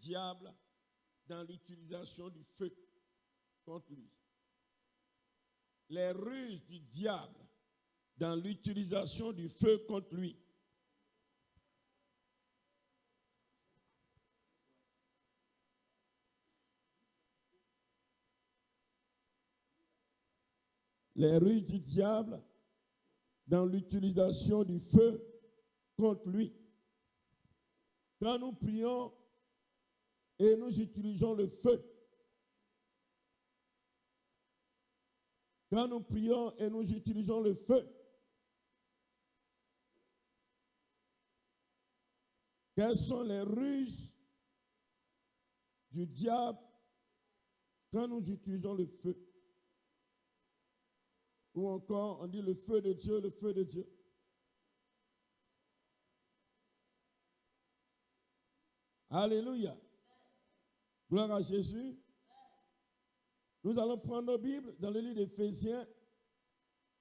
diable dans l'utilisation du feu contre lui. Les ruses du diable dans l'utilisation du feu contre lui. Les ruses du diable dans l'utilisation du feu contre lui. Quand nous prions et nous utilisons le feu, quand nous prions et nous utilisons le feu, quelles sont les ruses du diable quand nous utilisons le feu? Ou encore, on dit le feu de Dieu, le feu de Dieu. Alléluia. Gloire à Jésus. Nous allons prendre nos Bibles dans le livre d'Éphésiens,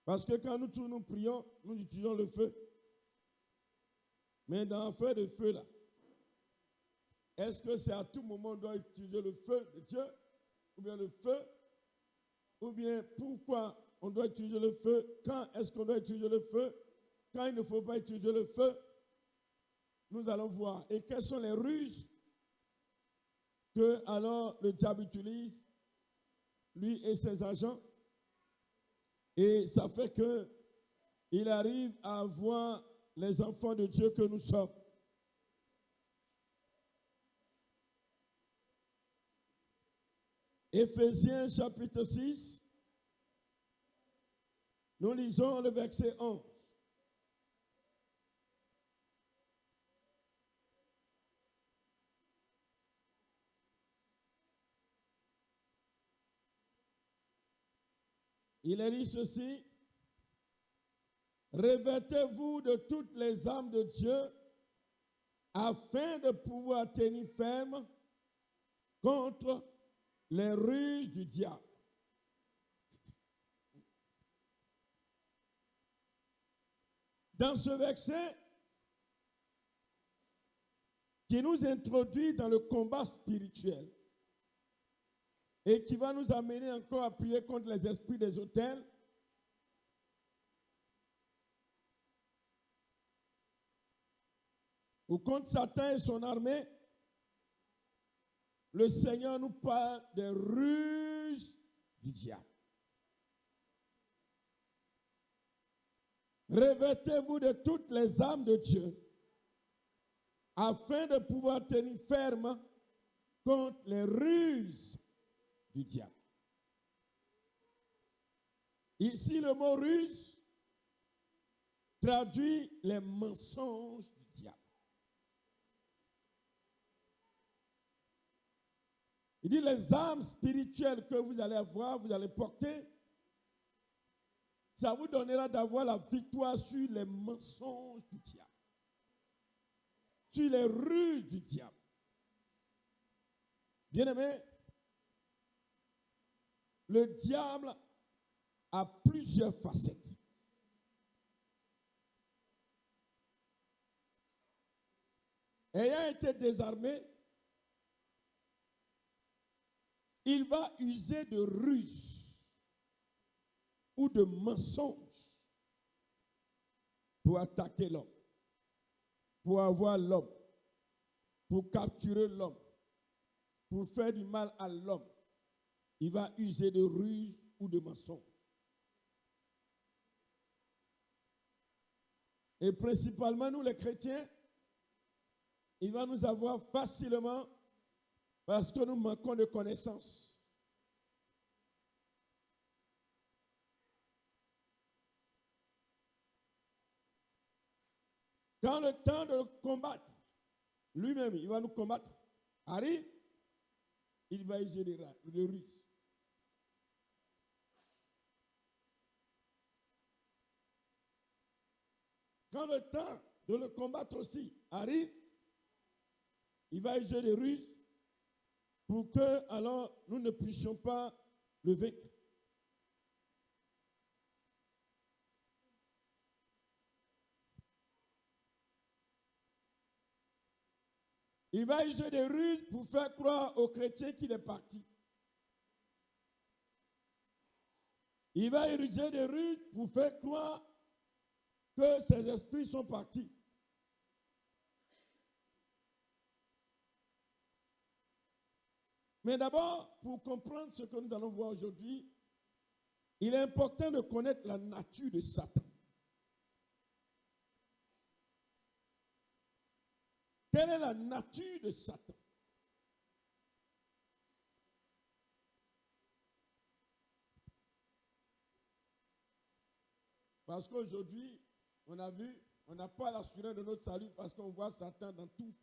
parce que quand nous prions, nous utilisons le feu. Mais dans l'affaire de feu là, est-ce que c'est à tout moment qu'on doit utiliser le feu de Dieu, ou bien le feu, ou bien pourquoi on doit utiliser le feu? Quand est-ce qu'on doit utiliser le feu? Quand il ne faut pas utiliser le feu? Nous allons voir. Et quelles sont les ruses que alors le diable utilise, lui et ses agents? Et ça fait qu'il arrive à avoir les enfants de Dieu que nous sommes. Éphésiens chapitre 6, nous lisons le verset 11. Il est dit ceci: revêtez-vous de toutes les armes de Dieu afin de pouvoir tenir ferme contre les ruses du diable. Dans ce verset qui nous introduit dans le combat spirituel et qui va nous amener encore à prier contre les esprits des autels, ou contre Satan et son armée, le Seigneur nous parle des ruses du diable. Revêtez-vous de toutes les armes de Dieu afin de pouvoir tenir ferme contre les ruses du diable. Ici, le mot ruse traduit les mensonges du diable. Il dit les armes spirituelles que vous allez avoir, vous allez porter, ça vous donnera d'avoir la victoire sur les mensonges du diable, sur les ruses du diable. Bien-aimé, le diable a plusieurs facettes. Ayant été désarmé, il va user de ruses ou de mensonges pour attaquer l'homme, pour avoir l'homme, pour capturer l'homme, pour faire du mal à l'homme. Il va user de ruses ou de mensonges. Et principalement, nous les chrétiens, il va nous avoir facilement parce que nous manquons de connaissances. Quand le temps de le combattre, lui-même, il va nous combattre, arrive, il va user des ruses. Quand le temps de le combattre aussi arrive, il va user des ruses pour que, alors, nous ne puissions pas le vaincre. Il va user des ruses pour faire croire aux chrétiens qu'il est parti. Il va user des ruses pour faire croire que ses esprits sont partis. Mais d'abord, pour comprendre ce que nous allons voir aujourd'hui, il est important de connaître la nature de Satan. Quelle est la nature de Satan? Parce qu'aujourd'hui, on a vu, on n'a pas l'assurance de notre salut parce qu'on voit Satan dans tout.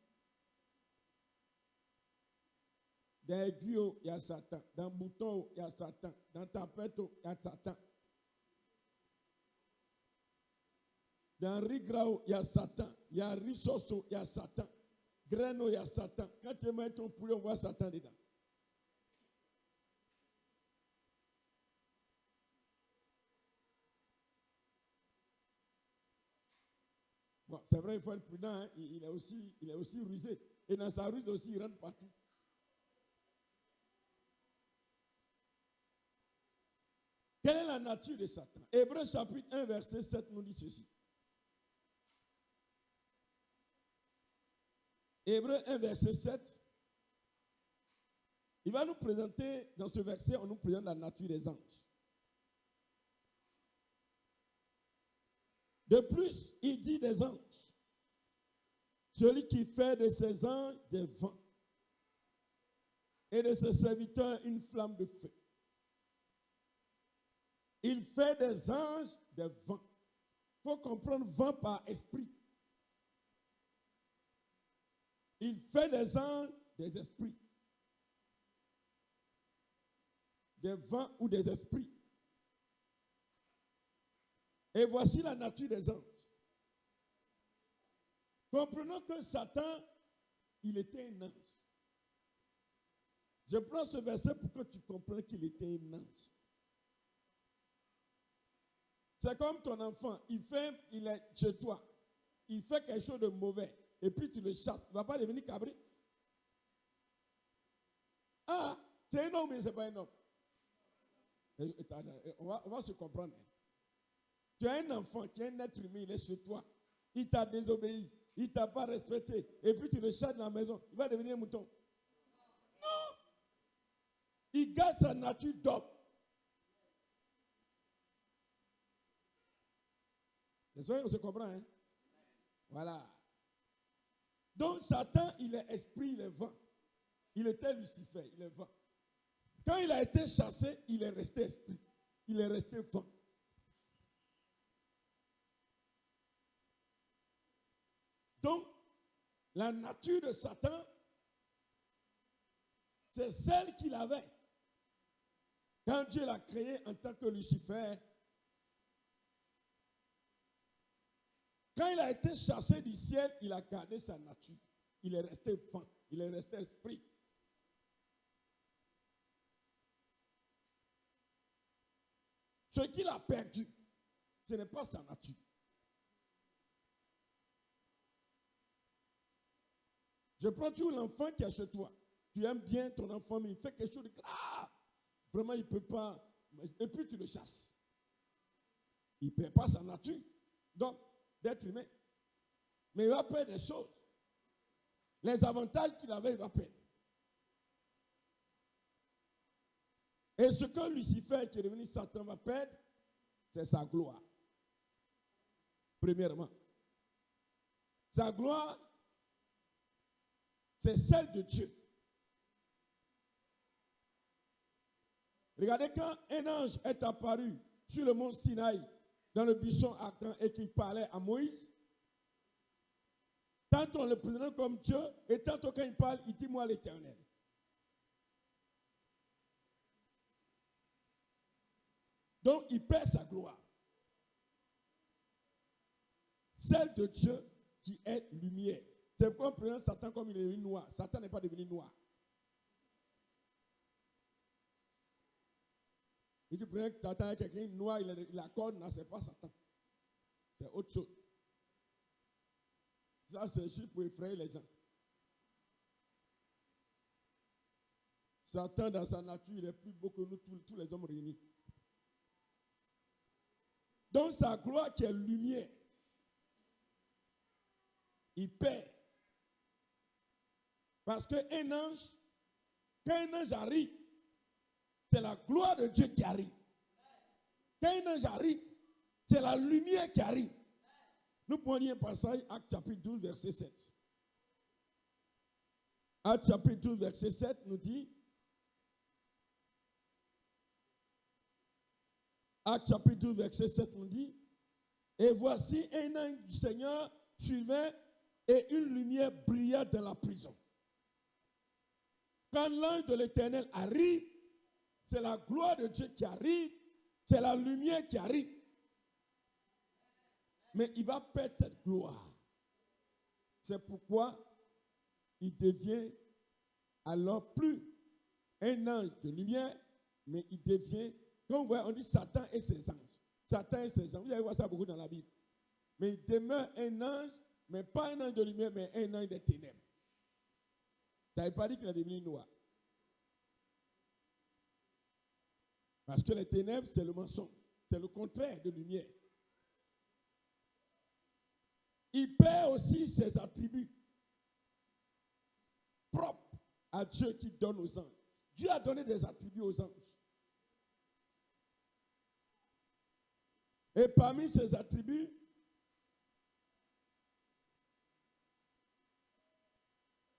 Dans aiguille, il y a Satan. Dans bouton, il y a Satan. Dans tapette, il y a Satan. Dans rigrao, il y a Satan. Il y a rissoso, il y a Satan. Graino, il y a Satan. Quand tu mets ton poulet, on voit Satan dedans. Bon, c'est vrai, il faut être prudent. Hein? Il est aussi rusé. Et dans sa ruse aussi, il rentre partout. Quelle est la nature de Satan? Hébreux chapitre 1, verset 7 nous dit ceci. Hébreux 1, verset 7. Il va nous présenter, dans ce verset, on nous présente la nature des anges. De plus, il dit des anges. Celui qui fait de ses anges des vents et de ses serviteurs une flamme de feu. Il fait des anges des vents. Il faut comprendre vent par esprit. Il fait des anges des esprits. Des vents ou des esprits. Et voici la nature des anges. Comprenons que Satan, il était un ange. Je prends ce verset pour que tu comprennes qu'il était un ange. C'est comme ton enfant, il est chez toi, il fait quelque chose de mauvais, et puis tu le chasses, il ne va pas devenir cabri. Ah, c'est un homme, mais ce n'est pas un homme. On va se comprendre. Tu as un enfant qui est un être humain, il est chez toi, il t'a désobéi, il ne t'a pas respecté, et puis tu le chasses dans la maison, il va devenir un mouton. Non! Il garde sa nature d'homme. On se comprend, hein? Voilà. Donc Satan, il est esprit, il est vent. Il était Lucifer, il est vent. Quand il a été chassé, il est resté esprit. Il est resté vent. Donc, la nature de Satan, c'est celle qu'il avait. Quand Dieu l'a créé en tant que Lucifer, quand il a été chassé du ciel, il a gardé sa nature. Il est resté vent, il est resté esprit. Ce qu'il a perdu, ce n'est pas sa nature. Je prends toujours l'enfant qui est chez toi. Tu aimes bien ton enfant, mais il fait quelque chose de grave. Vraiment, il ne peut pas. Et puis tu le chasses. Il ne perd pas sa nature. Donc, d'être humain. Mais il va perdre des choses. Les avantages qu'il avait, il va perdre. Et ce que Lucifer, qui est devenu Satan, va perdre, c'est sa gloire. Premièrement. Sa gloire, c'est celle de Dieu. Regardez quand un ange est apparu sur le mont Sinaï, dans le buisson ardent, et qu'il parlait à Moïse, tantôt on le présente comme Dieu, et tantôt quand il parle, il dit moi l'Éternel. Donc il perd sa gloire. Celle de Dieu qui est lumière. C'est pourquoi on présente Satan comme il est devenu noir. Satan n'est pas devenu noir. Et tu prends Satan avec quelqu'un noir, il accorde, non, ce n'est pas Satan. C'est autre chose. Ça, c'est juste pour effrayer les gens. Satan, dans sa nature, il est plus beau que nous, tous les hommes réunis. Donc, sa gloire qui est lumière, il perd. Parce qu'un ange, quand un ange arrive, c'est la gloire de Dieu qui arrive. Quand un ange arrive, c'est la lumière qui arrive. Nous prenons un passage, Actes chapitre 12, verset 7. Actes chapitre 12, verset 7 nous dit, Actes chapitre 12, verset 7 nous dit, et voici un ange du Seigneur suivait et une lumière brilla dans la prison. Quand l'ange de l'Éternel arrive, c'est la gloire de Dieu qui arrive, c'est la lumière qui arrive. Mais il va perdre cette gloire. C'est pourquoi il devient alors plus un ange de lumière, mais il devient, quand vous voyez, on dit Satan et ses anges. Satan et ses anges. Vous allez voir ça beaucoup dans la Bible. Mais il demeure un ange, mais pas un ange de lumière, mais un ange des ténèbres. Ça ne veut pas dire qu'il est devenu noir. Parce que les ténèbres, c'est le mensonge. C'est le contraire de lumière. Il perd aussi ses attributs propres à Dieu qui donne aux anges. Dieu a donné des attributs aux anges. Et parmi ces attributs,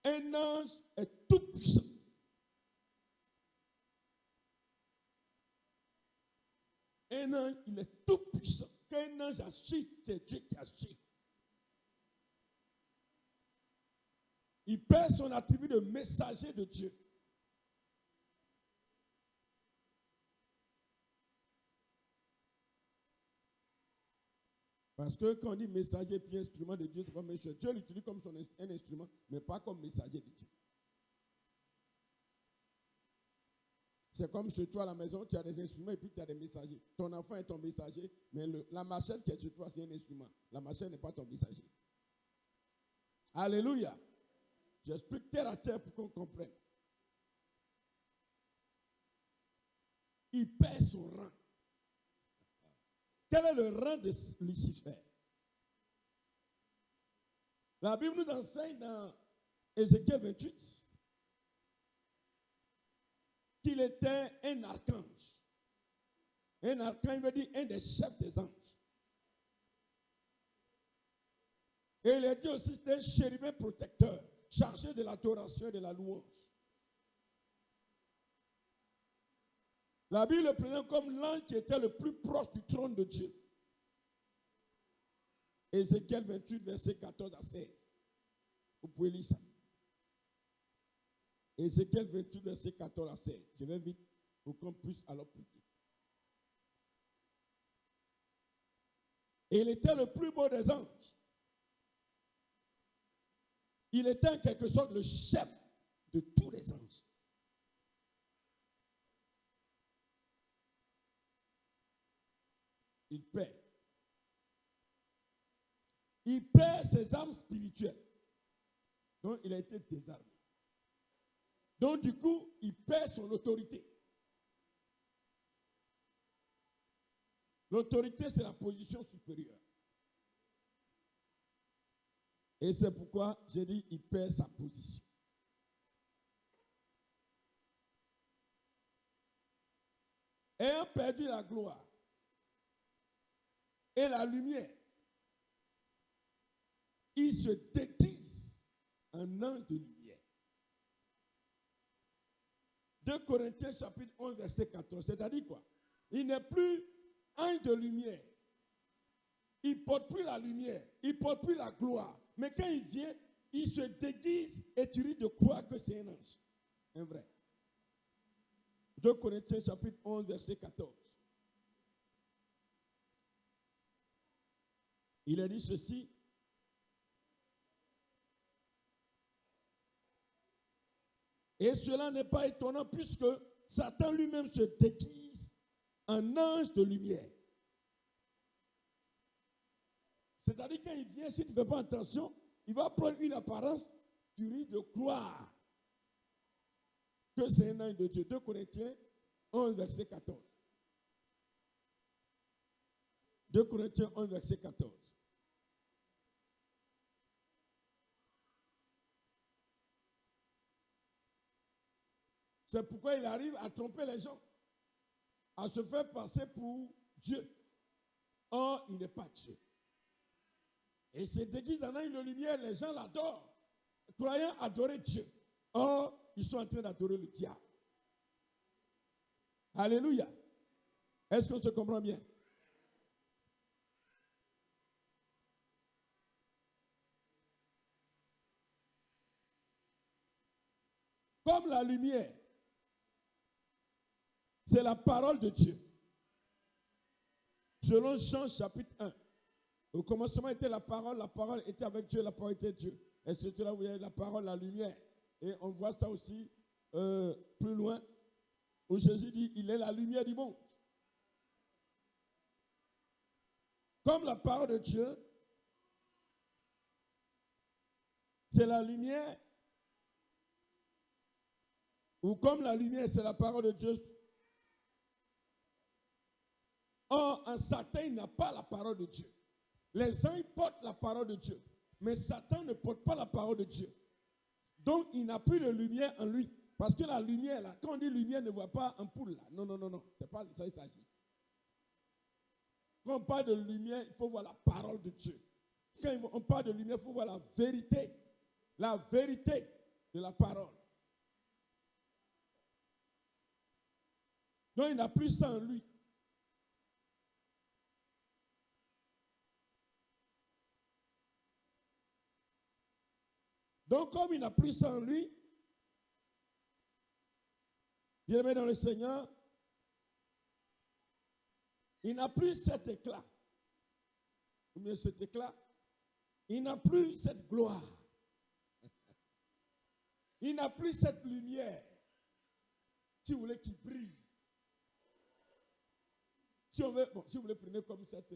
un ange est tout puissant. Un ange, il est tout puissant. Quand un ange agit, c'est Dieu qui agit. Il perd son attribut de messager de Dieu. Parce que quand on dit messager puis instrument de Dieu, c'est pas même chose. Dieu l'utilise comme un instrument, mais pas comme messager de Dieu. C'est comme chez toi à la maison, tu as des instruments et puis tu as des messagers. Ton enfant est ton messager, mais la machette qui est chez toi, c'est un instrument. La machette n'est pas ton messager. Alléluia. J'explique terre à terre pour qu'on comprenne. Il perd son rang. Quel est le rang de Lucifer? La Bible nous enseigne dans Ézéchiel 28 qu'il était un archange. Un archange veut dire un des chefs des anges. Et il est dit aussi c'était un chérubin protecteur, chargé de l'adoration et de la louange. La Bible le présente comme l'ange qui était le plus proche du trône de Dieu. Ézéchiel 28, verset 14 à 16. Vous pouvez lire ça. Ézéchiel 28, verset 14 à 16. Je vais vite pour qu'on puisse alors prier. Et il était le plus beau des anges. Il était en quelque sorte le chef de tous les anges. Il perd. Il perd ses armes spirituelles. Donc, il a été désarmé. Donc, du coup, il perd son autorité. L'autorité, c'est la position supérieure. Et c'est pourquoi j'ai dit il perd sa position. Ayant perdu la gloire et la lumière, il se déguise en ange de lumière. 2 Corinthiens chapitre 11 verset 14, c'est-à-dire quoi? Il n'est plus ange de lumière. Il ne porte plus la lumière, il ne porte plus la gloire. Mais quand il vient, il se déguise et tu risques de croire que c'est un ange. Un vrai. 2 Corinthiens chapitre 11 verset 14. Il a dit ceci. Et cela n'est pas étonnant puisque Satan lui-même se déguise en ange de lumière. C'est-à-dire quand il vient, si tu ne fais pas attention, il va prendre une apparence, tu risques de croire que que c'est un ange de Dieu. 2 Corinthiens 11, verset 14. 2 Corinthiens 11, verset 14. C'est pourquoi il arrive à tromper les gens, à se faire passer pour Dieu. Or, il n'est pas Dieu. Et c'est déguisé en ange de lumière, les gens l'adorent, croyant adorer Dieu. Or, ils sont en train d'adorer le diable. Alléluia. Est-ce qu'on se comprend bien? Comme la lumière, c'est la parole de Dieu. Selon Jean chapitre 1, au commencement était la parole était avec Dieu, la parole était Dieu. Et c'est là où il y a la parole, la lumière. Et on voit ça aussi plus loin, où Jésus dit, il est la lumière du monde. Comme la parole de Dieu, c'est la lumière, ou comme la lumière, c'est la parole de Dieu. Or, un Satan, il n'a pas la parole de Dieu. Les anges portent la parole de Dieu, mais Satan ne porte pas la parole de Dieu. Donc, il n'a plus de lumière en lui. Parce que la lumière, là, quand on dit lumière, ne voit pas un poule, là. Non, non, non, non. C'est pas de ça il s'agit. Quand on parle de lumière, il faut voir la parole de Dieu. Quand on parle de lumière, il faut voir la vérité. La vérité de la parole. Donc, il n'a plus ça en lui. Donc, comme il n'a plus ça en lui, bien-aimé dans le Seigneur, il n'a plus cet éclat. Ou bien cet éclat. Il n'a plus cette gloire. Il n'a plus cette lumière, si vous voulez, qui brille. Si on veut, bon, si vous voulez prendre comme cette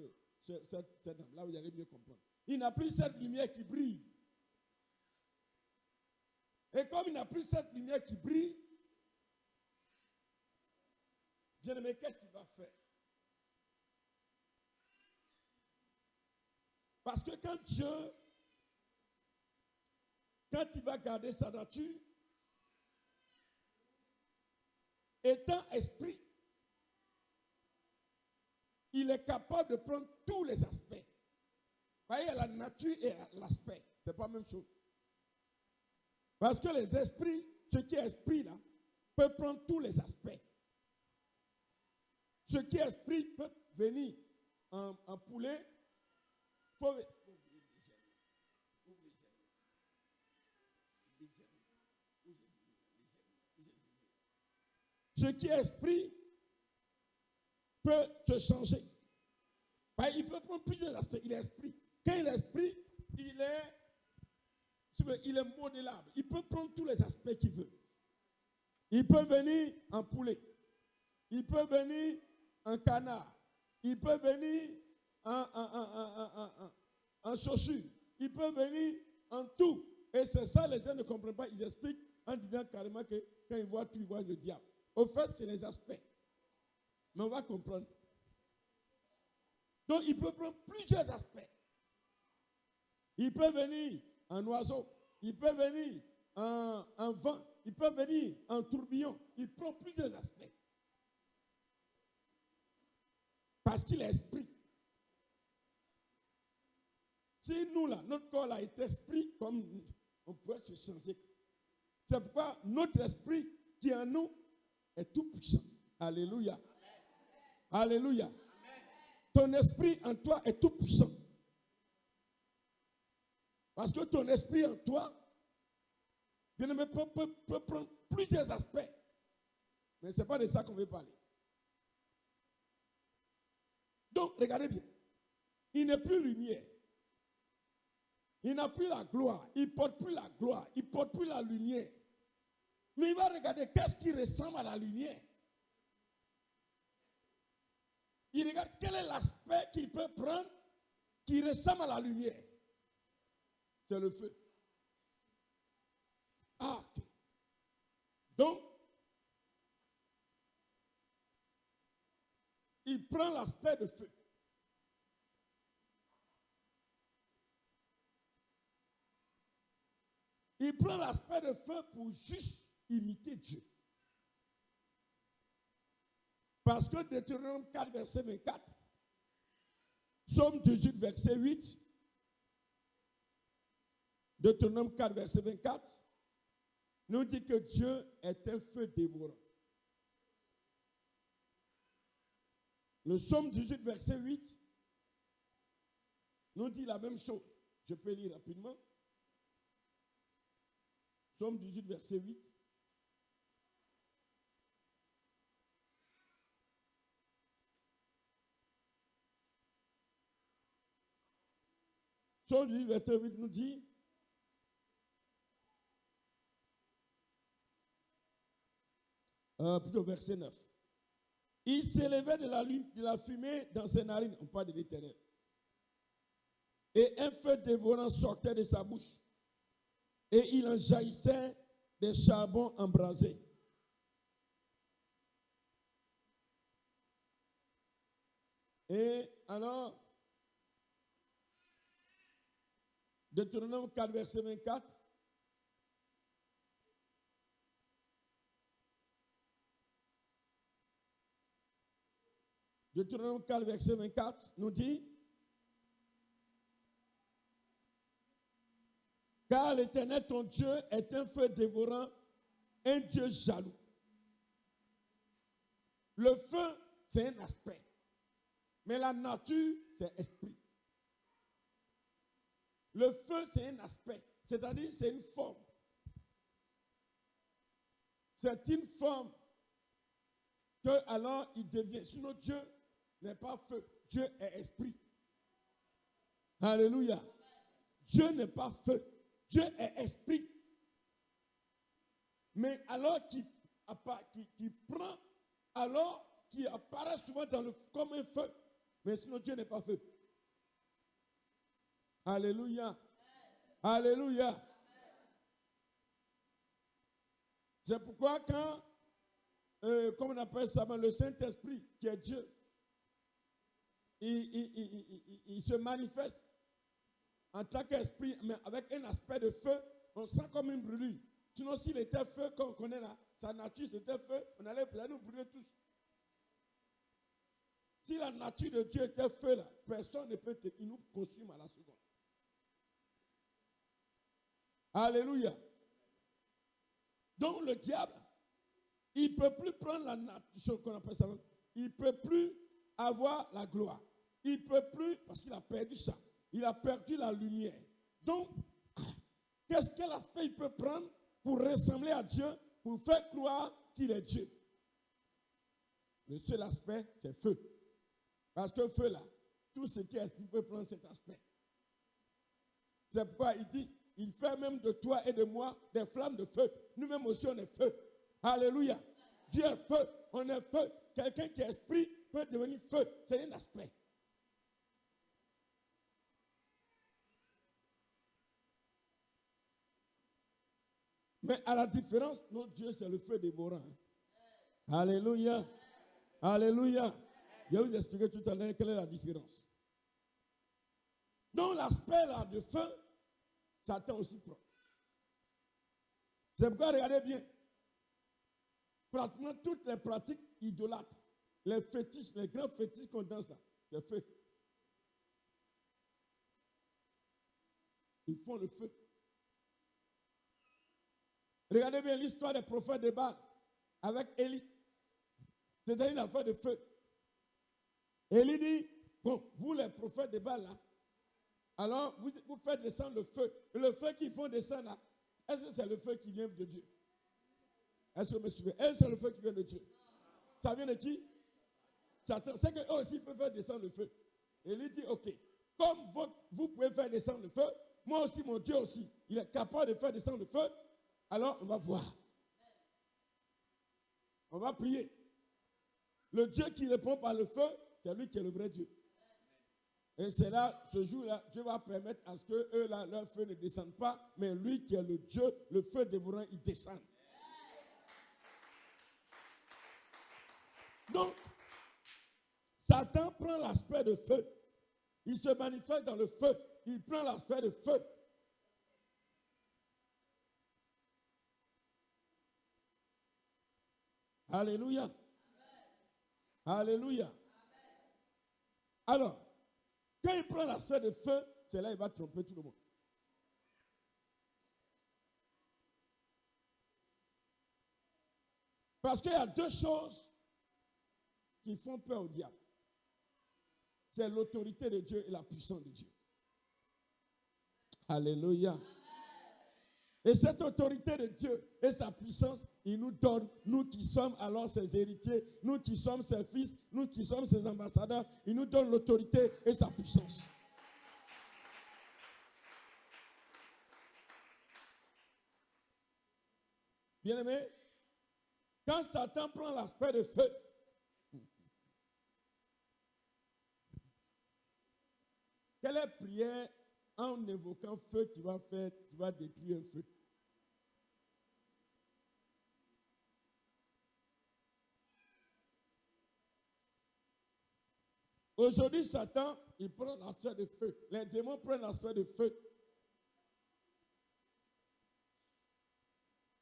dame, là vous allez mieux comprendre. Il n'a plus cette lumière qui brille. Et comme il n'a plus cette lumière qui brille, bien-aimé, qu'est-ce qu'il va faire? Parce que quand Dieu, quand il va garder sa nature, étant esprit, il est capable de prendre tous les aspects. Vous voyez, la nature et l'aspect, ce n'est pas la même chose. Parce que les esprits, ce qui est esprit là, peut prendre tous les aspects. Ce qui est esprit peut venir en poulet. Ce qui est esprit peut se changer. Il peut prendre plusieurs aspects. Il est esprit. Quand il est esprit, il est modélable. Il peut prendre tous les aspects qu'il veut. Il peut venir en poulet. Il peut venir en canard. Il peut venir en chaussure. Il peut venir en tout. Et c'est ça, les gens ne comprennent pas. Ils expliquent en disant carrément que quand ils voient tout, ils voient le diable. Au fait, c'est les aspects. Mais on va comprendre. Donc, il peut prendre plusieurs aspects. Il peut venir en oiseau. Il peut venir en vent. Il peut venir en tourbillon. Il prend plusieurs aspects. Parce qu'il est esprit. Si nous, là, notre corps là, est esprit, comme on pourrait se changer. C'est pourquoi notre esprit qui est en nous est tout puissant. Alléluia. Alléluia. Ton esprit en toi est tout puissant. Parce que ton esprit en toi, bien aimé, peut prendre plusieurs aspects. Mais ce n'est pas de ça qu'on veut parler. Donc, regardez bien. Il n'est plus lumière. Il n'a plus la gloire. Il ne porte plus la gloire. Il ne porte plus la lumière. Mais il va regarder qu'est-ce qui ressemble à la lumière. Il regarde quel est l'aspect qu'il peut prendre qui ressemble à la lumière. C'est le feu. Ah, ok. Donc, il prend l'aspect de feu. Il prend l'aspect de feu pour juste imiter Dieu. Parce que Deutéronome 4, verset 24, Psaume 18, verset 8, Deutéronome 4, verset 24, nous dit que Dieu est un feu dévorant. Le Psaume 18, verset 8, nous dit la même chose. Je peux lire rapidement. Psaume 18, verset 8. Psaume 18, verset 8 nous dit, plutôt verset 9. Il s'élevait de la fumée dans ses narines, on parle de l'Éternel. Et un feu dévorant sortait de sa bouche. Et il en jaillissait des charbons embrasés. Et alors, Deutéronome 4, verset 24. Deutéronome 4, verset 24 nous dit, car l'Éternel, ton Dieu, est un feu dévorant, un Dieu jaloux. Le feu, c'est un aspect. Mais la nature, c'est esprit. Le feu, c'est un aspect. C'est-à-dire, c'est une forme. C'est une forme que alors il devient. Sinon, Dieu n'est pas feu. Dieu est esprit. Alléluia. Dieu n'est pas feu. Dieu est esprit. Mais alors qu'il prend, alors qu'il apparaît souvent comme un feu. Mais sinon Dieu n'est pas feu. Alléluia. Alléluia. C'est pourquoi quand, comme on appelle ça, le Saint-Esprit, qui est Dieu, il se manifeste en tant qu'esprit, mais avec un aspect de feu, on sent comme une brûlure. Sinon, s'il était feu, comme on connaît là, sa nature c'était feu, on allait nous brûler tous. Si la nature de Dieu était feu là, personne ne peut, il nous consume à la seconde. Alléluia. Donc le diable, il ne peut plus prendre la nature, qu'on appelle ça, il ne peut plus avoir la gloire. Il ne peut plus, parce qu'il a perdu ça. Il a perdu la lumière. Donc, quel aspect il peut prendre pour ressembler à Dieu, pour faire croire qu'il est Dieu? Le seul aspect, c'est feu. Parce que feu là, tout ce qui est esprit peut prendre cet aspect. C'est pourquoi il dit, il fait même de toi et de moi des flammes de feu. Nous-mêmes aussi, on est feu. Alléluia. Dieu est feu, on est feu. Quelqu'un qui est esprit peut devenir feu. C'est un aspect. Mais à la différence, notre Dieu, c'est le feu dévorant. Alléluia. Alléluia. Je vais vous expliquer tout à l'heure quelle est la différence. Donc l'aspect là de feu, Satan aussi prend. C'est pourquoi regardez bien. Pratiquement toutes les pratiques idolâtres, les fétiches, les grands fétiches qu'on danse là, le feu. Ils font le feu. Regardez bien l'histoire des prophètes de Baal avec Élie. C'est-à-dire une affaire de feu. Élie dit, bon, vous les prophètes de Baal là, alors vous faites descendre le feu. Et le feu qu'ils font descendre là, est-ce que c'est le feu qui vient de Dieu? Est-ce que vous me suivez? Est-ce que c'est le feu qui vient de Dieu? Ça vient de qui? Satan. C'est qu'eux aussi peuvent faire descendre le feu. Élie dit, ok, comme vous pouvez faire descendre le feu, moi aussi, mon Dieu aussi, il est capable de faire descendre le feu. Alors, on va voir. On va prier. Le Dieu qui répond par le feu, c'est lui qui est le vrai Dieu. Et c'est là, ce jour-là, Dieu va permettre à ce que eux, là, leur feu ne descende pas, mais lui qui est le Dieu, le feu dévorant, il descend. Donc, Satan prend l'aspect de feu. Il se manifeste dans le feu. Il prend l'aspect de feu. Alléluia. Amen. Alléluia. Amen. Alors, quand il prend l'aspect de feu, c'est là qu'il va tromper tout le monde. Parce qu'il y a deux choses qui font peur au diable. C'est l'autorité de Dieu et la puissance de Dieu. Alléluia. Amen. Et cette autorité de Dieu et sa puissance, il nous donne, nous qui sommes alors ses héritiers, nous qui sommes ses fils, nous qui sommes ses ambassadeurs, il nous donne l'autorité et sa puissance. Bien-aimé, quand Satan prend l'aspect de feu, quelle est la prière en évoquant feu qui va détruire un feu? Aujourd'hui, Satan, il prend l'aspect de feu. Les démons prennent l'aspect de feu.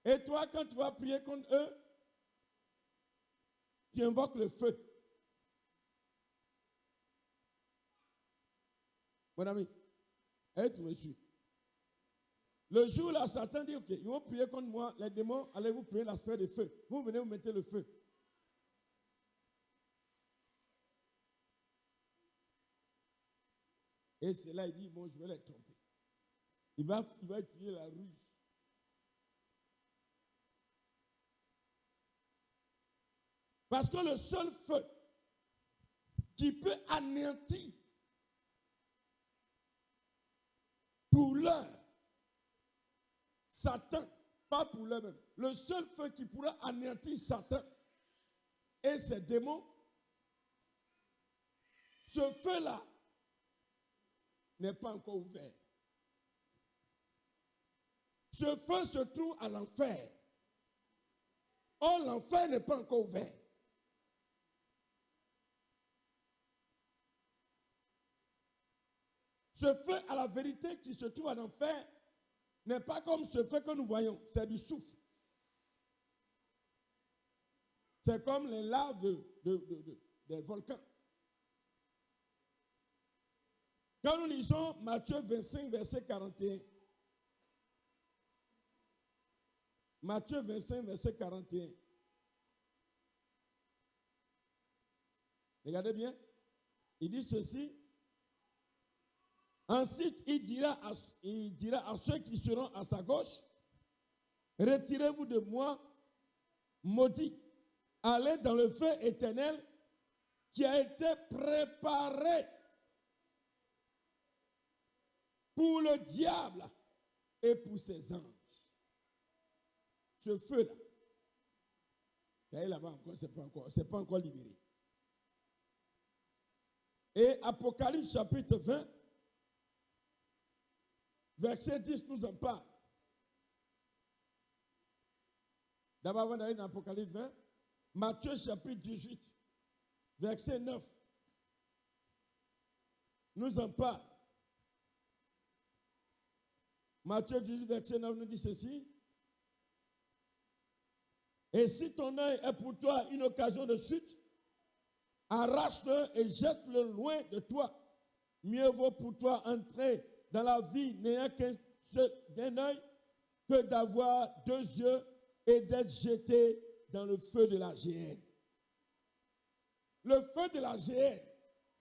Et toi, quand tu vas prier contre eux, tu invoques le feu. Mon ami, tu me suis. Le jour là, Satan dit, ok, ils vont prier contre moi, les démons, allez-vous prier l'aspect de feu. Vous venez, vous mettez le feu. Et c'est là, il dit, bon, je vais les tromper. Il va utiliser la ruse. Parce que le seul feu qui peut anéantir pour l'heure Satan, pas pour l'heure même, le seul feu qui pourra anéantir Satan et ses démons, ce feu-là n'est pas encore ouvert. Ce feu se trouve à l'enfer. Or, l'enfer n'est pas encore ouvert. Ce feu à la vérité qui se trouve à l'enfer n'est pas comme ce feu que nous voyons, c'est du souffle. C'est comme les laves des volcans. Quand nous lisons Matthieu 25, verset 41, Matthieu 25, verset 41. Regardez bien. Il dit ceci. Ensuite, il dira à ceux qui seront à sa gauche, retirez-vous de moi, maudits, allez dans le feu éternel qui a été préparé pour le diable et pour ses anges. Ce feu-là, ça y est là-bas encore, c'est pas encore libéré. Et Apocalypse chapitre 20, verset 10 nous en parle. D'abord, avant d'aller dans Apocalypse 20, Matthieu chapitre 18, verset 9, nous en parle. Matthieu 18, verset 9 nous dit ceci. Et si ton œil est pour toi une occasion de chute, arrache-le et jette-le loin de toi. Mieux vaut pour toi entrer dans la vie n'ayant qu'un œil que d'avoir deux yeux et d'être jeté dans le feu de la géhenne. Le feu de la géhenne,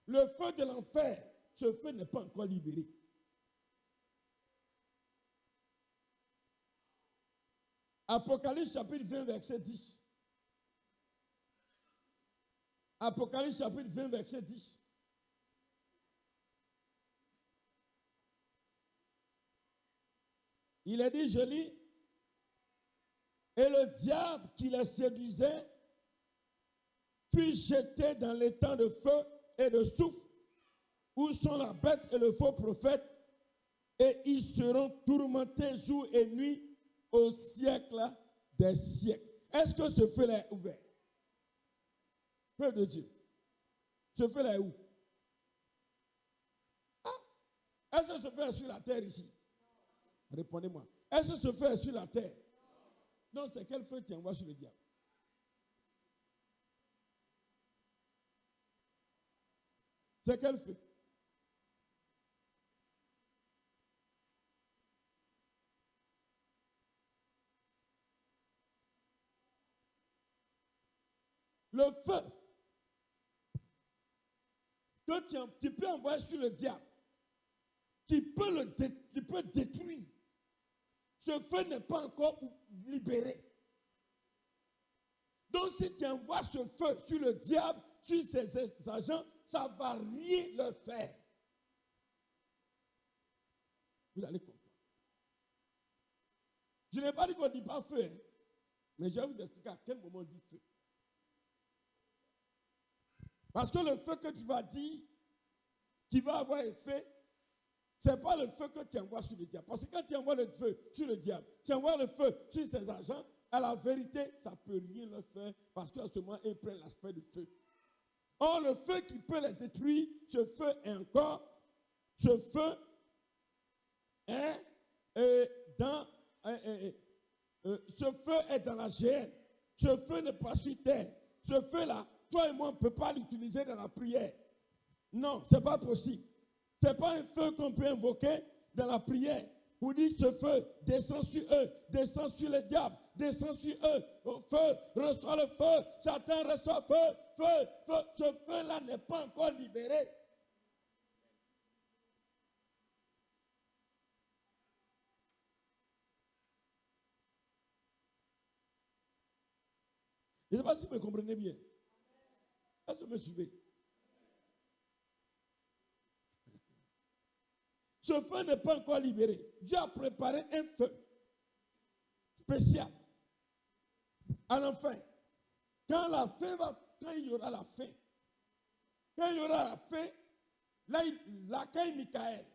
le feu de l'enfer, ce feu n'est pas encore libéré. Apocalypse chapitre 20, verset 10. Apocalypse chapitre 20, verset 10. Il est dit, je lis, et le diable qui les séduisait fut jeté dans l'étang de feu et de soufre, où sont la bête et le faux prophète, et ils seront tourmentés jour et nuit au siècle des siècles. Est-ce que ce feu-là est ouvert? Peuple de Dieu. Ce feu là est où? Ah, est-ce que ce feu est sur la terre ici? Répondez-moi. Est-ce que ce feu est sur la terre? Non, c'est quel feu tu envoies sur le diable? C'est quel feu? Le feu que tu peux envoyer sur le diable, qui peut détruire. Ce feu n'est pas encore libéré. Donc si tu envoies ce feu sur le diable, sur ses agents, ça ne va rien leur faire. Vous allez comprendre. Je n'ai pas dit qu'on ne dit pas feu, hein, mais je vais vous expliquer à quel moment on dit feu. Parce que le feu que tu vas dire, qui va avoir effet, ce n'est pas le feu que tu envoies sur le diable. Parce que quand tu envoies le feu sur le diable, tu envoies le feu sur ses agents, à la vérité, ça ne peut rien leur faire parce qu'en ce moment, ils prennent l'aspect du feu. Or, le feu qui peut les détruire, ce feu est encore, ce feu est dans, ce feu est dans la géhenne. Ce feu n'est pas sur terre. Ce feu-là, toi et moi, on ne peut pas l'utiliser dans la prière. Non, ce n'est pas possible. Ce n'est pas un feu qu'on peut invoquer dans la prière. Pour dire ce feu descend sur eux, descend sur le diable, descend sur eux. Au feu, reçoit le feu. Satan reçoit feu, feu, feu. Ce feu-là n'est pas encore libéré. Je ne sais pas si vous me comprenez bien. Est-ce que vous me suivez? Ce feu n'est pas encore libéré. Dieu a préparé un feu spécial à l'enfer. Quand il y aura la fin, là, l'accueille Michael.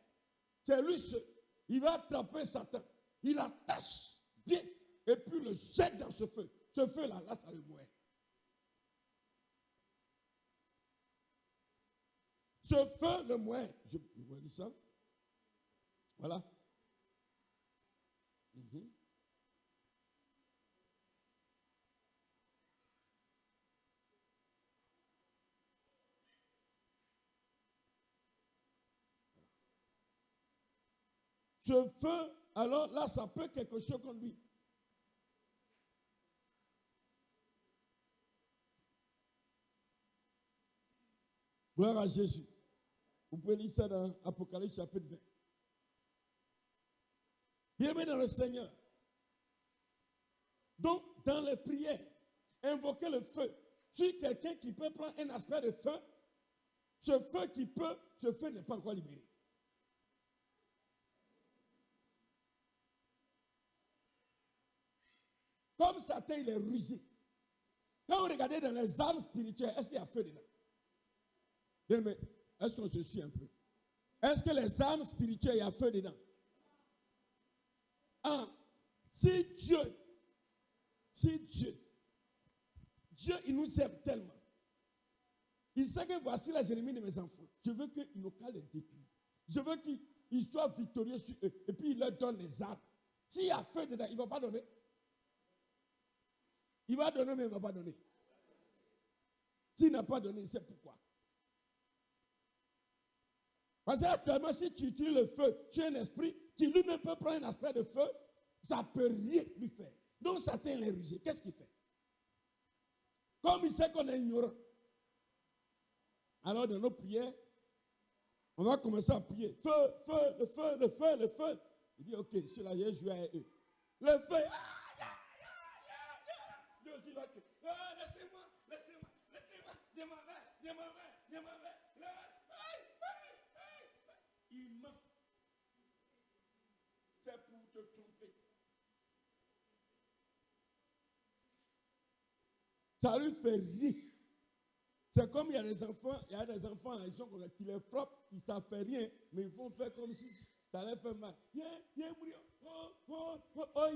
C'est lui seul. Il va attraper Satan. Il l'attache bien et puis le jette dans ce feu. Ce feu-là, là, ça le mouille. Ce feu le mouille. Je vous dis ça. Voilà. Ce feu, alors là, ça peut quelque chose contre lui. Gloire à Jésus. Vous pouvez lire ça dans Apocalypse chapitre 20. Bienvenue dans le Seigneur. Donc, dans les prières, invoquer le feu. Si quelqu'un qui peut prendre un aspect de feu, ce feu n'est pas encore libéré. Comme Satan, il est rusé. Quand vous regardez dans les armes spirituelles, est-ce qu'il y a feu dedans? Bien, mais est-ce qu'on se suit un peu? Est-ce que les armes spirituelles, il y a feu dedans? Ah, si Dieu, il nous aime tellement. Il sait que voici la Jérémie de mes enfants. Je veux qu'il n'ont qu'à les détruire. Je veux qu'ils soient victorieux sur eux. Et puis il leur donne les armes. S'il y a feu dedans, il ne va pas donner. Il va donner, mais il ne va pas donner. S'il n'a pas donné, il sait pourquoi. Parce que actuellement, si tu utilises le feu sur un esprit qui lui-même peut prendre un aspect de feu, ça ne peut rien lui faire. Donc Satan est rusé. Qu'est-ce qu'il fait? Comme il sait qu'on est ignorant. Alors dans nos prières, on va commencer à prier. Feu, feu, le feu, le feu, le feu. Il dit, ok, cela j'ai joué avec eux. Le feu. Dieu aussi va que. Laissez-moi. Je m'en vais. Il ment. C'est pour te tromper. Ça lui fait rire. C'est comme il y a des enfants à la maison qui les frappent, ils ne savent faire rien, mais ils vont faire comme si ça leur fait mal. Il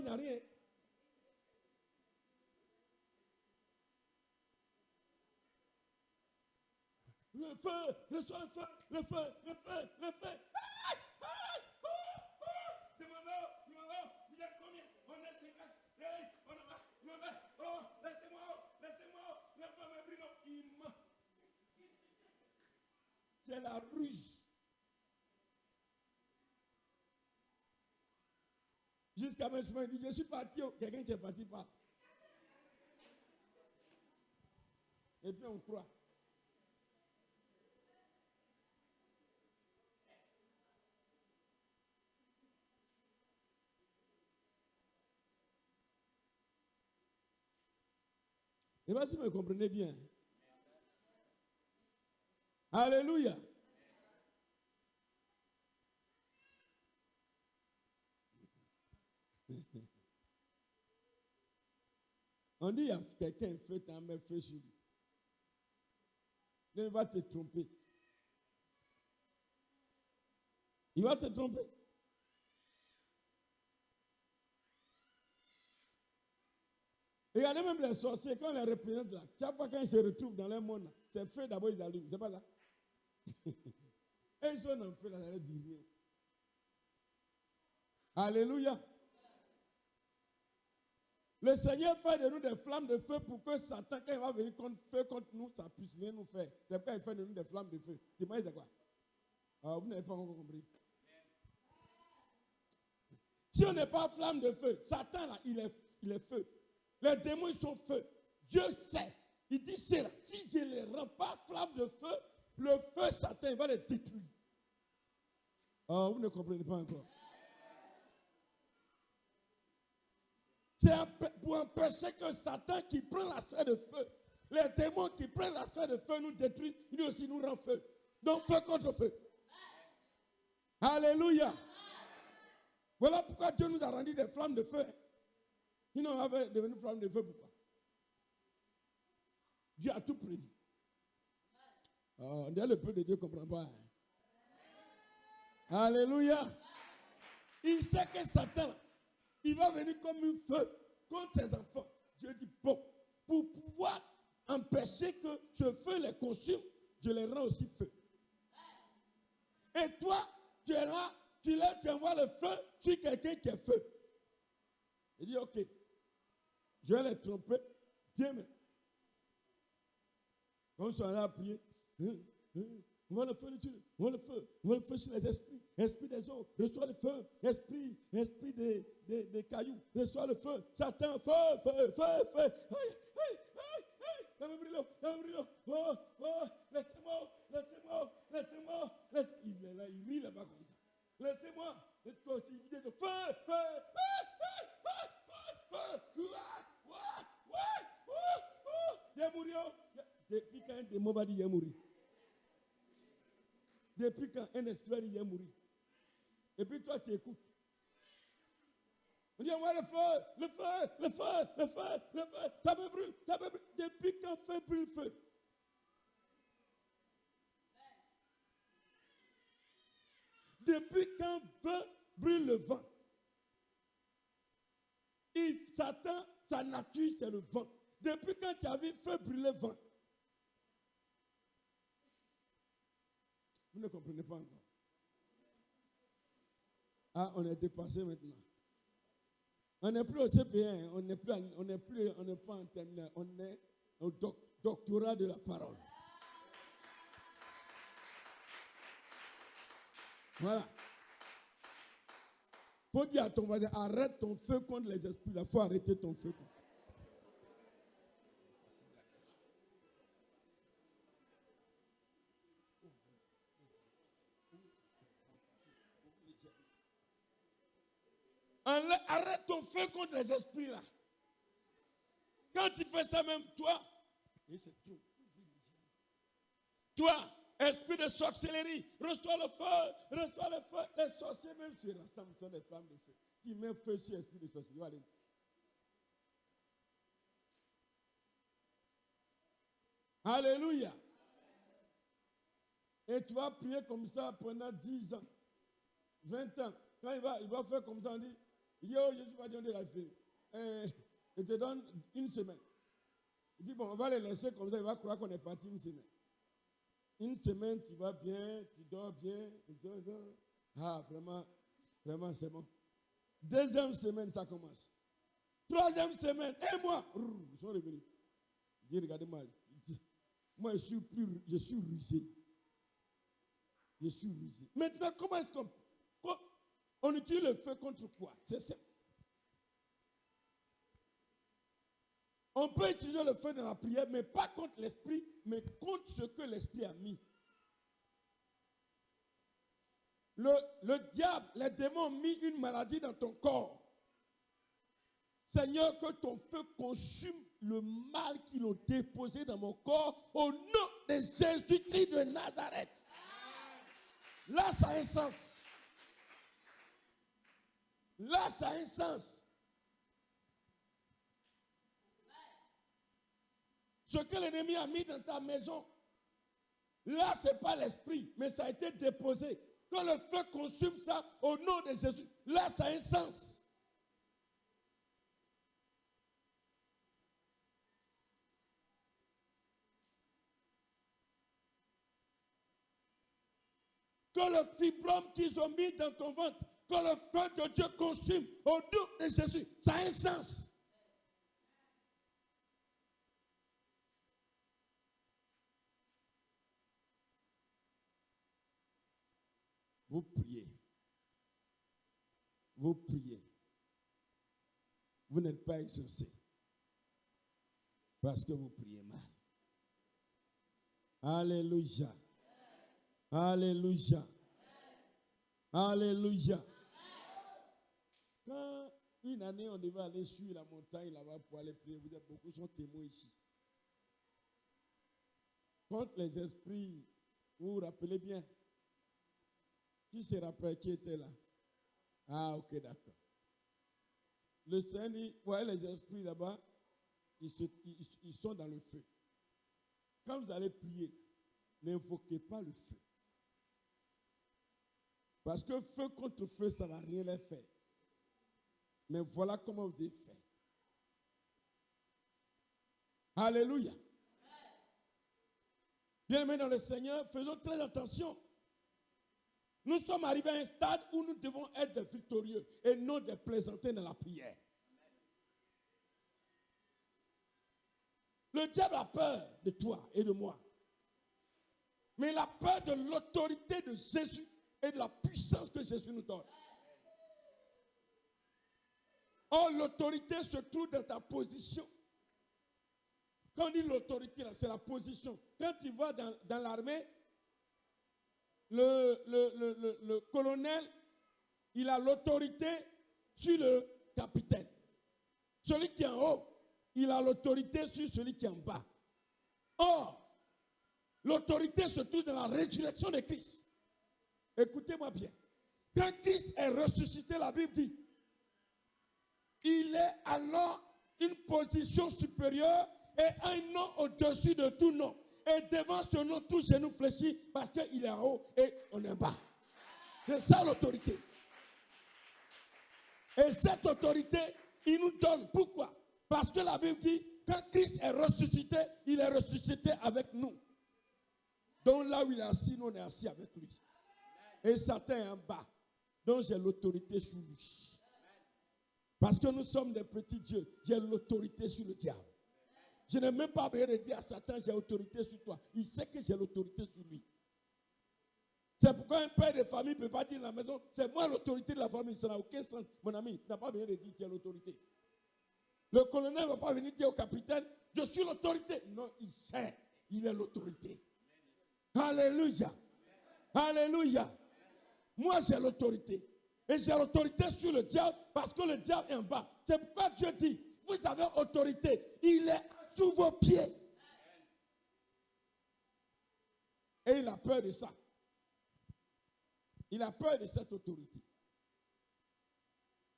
n'a rien. le feu, reçois le feu, le feu, le feu, le feu. C'est mon nom, vous êtes combien? On est 50. Hey, on en va. Oh, laissez-moi, la femme est brûlée. C'est la ruse. Jusqu'à maintenant, il dit, je suis parti. Quelqu'un qui est parti pas. Et puis on croit. Et bien, si vous me comprenez bien. Alléluia. On dit, il y a quelqu'un fait ta main fait sur lui. Il va te tromper. Il va te tromper. Regardez même les sorciers, quand on les représente là, chaque fois quand ils se retrouvent dans leur monde, c'est feu d'abord, ils allument. C'est pas ça? Et ils sont en feu là, ça ne dit rien. Alléluia. Le Seigneur fait de nous des flammes de feu pour que Satan, quand il va venir contre feu contre nous, ça puisse rien nous faire. C'est pourquoi il fait de nous des flammes de feu. Dis-moi, c'est quoi? Alors, vous n'avez pas encore compris. Si on n'est pas flamme de feu, Satan là, il est feu. Les démons, ils sont feu. Dieu sait. Il dit cela. Si je ne les rends pas flamme de feu, le feu, Satan, il va les détruire. Oh, vous ne comprenez pas encore. C'est pour empêcher que Satan qui prend la sphère de feu, les démons qui prennent la sphère de feu nous détruisent, lui aussi nous rend feu. Donc feu contre feu. Alléluia. Voilà pourquoi Dieu nous a rendu des flammes de feu. Sinon on avait devenu flammes de feu, pourquoi? Dieu a tout prévu. On dirait le peuple de Dieu ne comprend pas. Alléluia. Il sait que Satan, il va venir comme un feu contre ses enfants. Dieu dit, bon, pour pouvoir empêcher que ce feu les consume, je les rends aussi feu. Et toi, tu es là, tu envoies le feu sur quelqu'un qui est feu. Il dit, ok, je vais les tromper. Viens, mais. Quand on sera là à prier, on va le feu de Dieu, on va le feu sur les esprits, esprit des eaux, reçois le feu, esprit des cailloux, reçois le feu, Satan, feu, ça me brûle, laissez-moi, il est là, il rit là-bas comme ça, laissez-moi, cette possibilité de feu, il est mourir, depuis quand un démon va dire il est mourir. Depuis quand un esprit il est mourir. Et puis toi tu écoutes. On dit on voit le feu. Ça me brûle. Depuis quand feu brûle feu. Depuis quand feu brûle le vent. Satan, sa nature c'est le vent. Depuis quand tu as vu feu brûler le vent. Vous ne comprenez pas encore. Ah, on est dépassé maintenant. On n'est plus au CP1, on n'est pas en terminale, on est au doctorat de la parole. Voilà. Il faut dire à ton voisin, arrête ton feu contre les esprits. Il faut arrêter ton feu. Arrête ton feu contre les esprits là. Quand tu fais ça même, toi, et c'est tout. Toi, esprit de sorcellerie, reçois le feu. Les sorciers même se rassemblent, sont des flammes de feu. Qui met feu sur l'esprit de sorcellerie. Allez. Alléluia. Et tu vas prier comme ça pendant 10 ans, 20 ans. Quand il va faire comme ça, on dit, yo, je suis pas de la fille. Il te donne une semaine. Il dit, bon, on va les laisser comme ça, il va croire qu'on est parti une semaine. Une semaine, tu vas bien, tu dors bien. Ah, vraiment, vraiment, c'est bon. Deuxième semaine, ça commence. Troisième semaine, un mois, ils sont revenus. Je dis, regardez-moi, moi je suis rusé. Je suis rusé. Maintenant, comment est-ce qu'on utilise le feu contre quoi? C'est simple. On peut utiliser le feu dans la prière, mais pas contre l'esprit, mais contre ce que l'esprit a mis. Le diable, les démons ont mis une maladie dans ton corps. Seigneur, que ton feu consume le mal qu'ils ont déposé dans mon corps au nom de Jésus-Christ de Nazareth. Là, ça a un sens. Là, ça a un sens. Ce que l'ennemi a mis dans ta maison, là, ce n'est pas l'esprit, mais ça a été déposé. Quand le feu consume ça, au nom de Jésus, là, ça a un sens. Que le fibrome qu'ils ont mis dans ton ventre, que le feu de Dieu consume, au nom de Jésus, ça a un sens. Vous priez. Vous priez. Vous n'êtes pas exaucé. Parce que vous priez mal. Alléluia. Alléluia. Alléluia. Quand une année on devait aller sur la montagne là-bas pour aller prier, vous êtes beaucoup sont témoins ici. Contre les esprits, vous vous rappelez bien. Qui se rappelle qui était là? Ah, ok, d'accord. Le Seigneur, vous voyez les esprits là-bas, ils sont dans le feu. Quand vous allez prier, n'invoquez pas le feu. Parce que feu contre feu, ça n'a rien à faire. Mais voilà comment vous devez faire. Alléluia. Bien-aimés dans le Seigneur, faisons très attention. Nous sommes arrivés à un stade où nous devons être victorieux et non des plaisanter dans la prière. Le diable a peur de toi et de moi. Mais il a peur de l'autorité de Jésus et de la puissance que Jésus nous donne. Or, l'autorité se trouve dans ta position. Quand on dit l'autorité, c'est la position. Quand tu vas dans l'armée, le colonel, il a l'autorité sur le capitaine. Celui qui est en haut, il a l'autorité sur celui qui est en bas. Or, l'autorité se trouve dans la résurrection de Christ. Écoutez-moi bien. Quand Christ est ressuscité, la Bible dit, il est alors une position supérieure et un nom au-dessus de tout nom. Et devant ce nom, tout genou fléchit parce qu'il est en haut et on est en bas. C'est ça l'autorité. Et cette autorité, il nous donne. Pourquoi? Parce que la Bible dit, quand Christ est ressuscité, il est ressuscité avec nous. Donc là où il est assis, nous on est assis avec lui. Et Satan est en bas. Donc j'ai l'autorité sur lui. Parce que nous sommes des petits dieux. J'ai l'autorité sur le diable. Je n'ai même pas besoin de dire à Satan, j'ai l'autorité sur toi. Il sait que j'ai l'autorité sur lui. C'est pourquoi un père de famille ne peut pas dire à la maison, c'est moi l'autorité de la famille. Ça n'a aucun sens. Mon ami, tu n'as pas besoin de dire qu'il y a l'autorité. Le colonel ne va pas venir dire au capitaine, je suis l'autorité. Non, il sait, il est l'autorité. Alléluia. Alléluia. Moi, j'ai l'autorité. Et j'ai l'autorité sur le diable parce que le diable est en bas. C'est pourquoi Dieu dit, vous avez autorité. Il est sous vos pieds. Et il a peur de ça. Il a peur de cette autorité.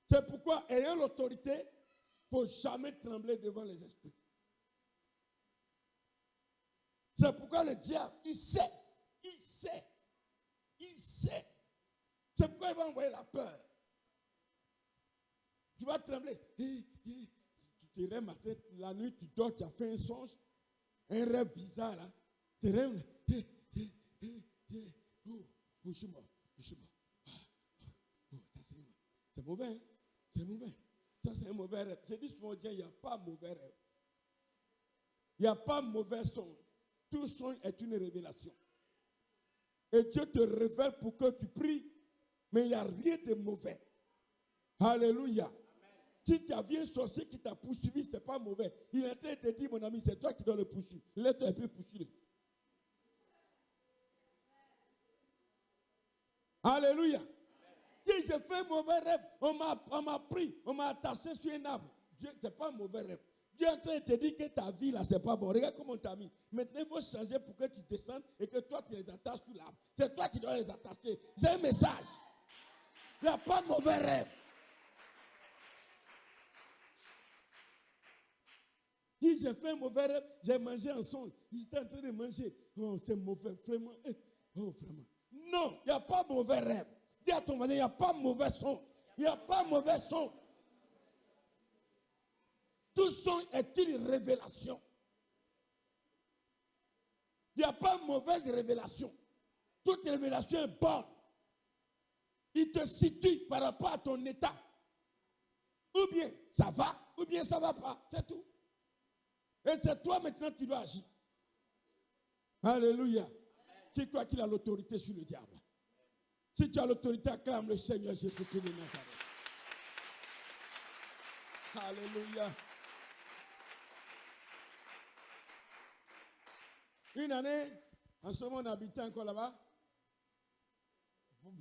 C'est pourquoi, ayant l'autorité, il ne faut jamais trembler devant les esprits. C'est pourquoi le diable, il sait. C'est pourquoi il va envoyer la peur. Tu vas trembler. Tu te rêves matin, la nuit, tu dors, tu as fait un songe, un rêve bizarre. Là. Tu rêves. je suis mort. C'est mauvais, hein? C'est mauvais. Ça, c'est un mauvais rêve. Je dis souvent, il n'y a pas mauvais rêve. Il n'y a pas mauvais songe. Tout songe est une révélation. Et Dieu te révèle pour que tu pries, mais il n'y a rien de mauvais. Alléluia. Amen. Si tu as vu un sorcier qui t'a poursuivi, ce n'est pas mauvais. Il est en train de te dire, mon ami, c'est toi qui dois le poursuivre. Laisse-toi un peu poursuivre. Alléluia. Si j'ai fait un mauvais rêve, on m'a pris, on m'a attaché sur un arbre. Ce n'est pas un mauvais rêve. Dieu est en train de te dire que ta vie là, ce n'est pas bon. Regarde comment on t'a mis. Maintenant, il faut changer pour que tu descendes et que toi, tu les attaches sur l'arbre. C'est toi qui dois les attacher. C'est un message. Il n'y a pas de mauvais rêve. Si j'ai fait un mauvais rêve, j'ai mangé un songe. J'étais en train de manger. Oh, c'est mauvais, vraiment. Oh, vraiment. Non, il n'y a pas de mauvais rêve. Dis à ton voisin, il n'y a pas de mauvais son. Il n'y a pas de mauvais son. Tout son est une révélation. Il n'y a pas de mauvaise révélation. Toute révélation est bonne. Il te situe par rapport à ton état. Ou bien ça va, ou bien ça ne va pas. C'est tout. Et c'est toi maintenant qui dois agir. Alléluia. Qui croit qu'il a l'autorité sur le diable? Si tu as l'autorité, acclame le Seigneur Jésus-Christ de Nazareth. Alléluia. Une année, en ce moment, on habitait encore là-bas.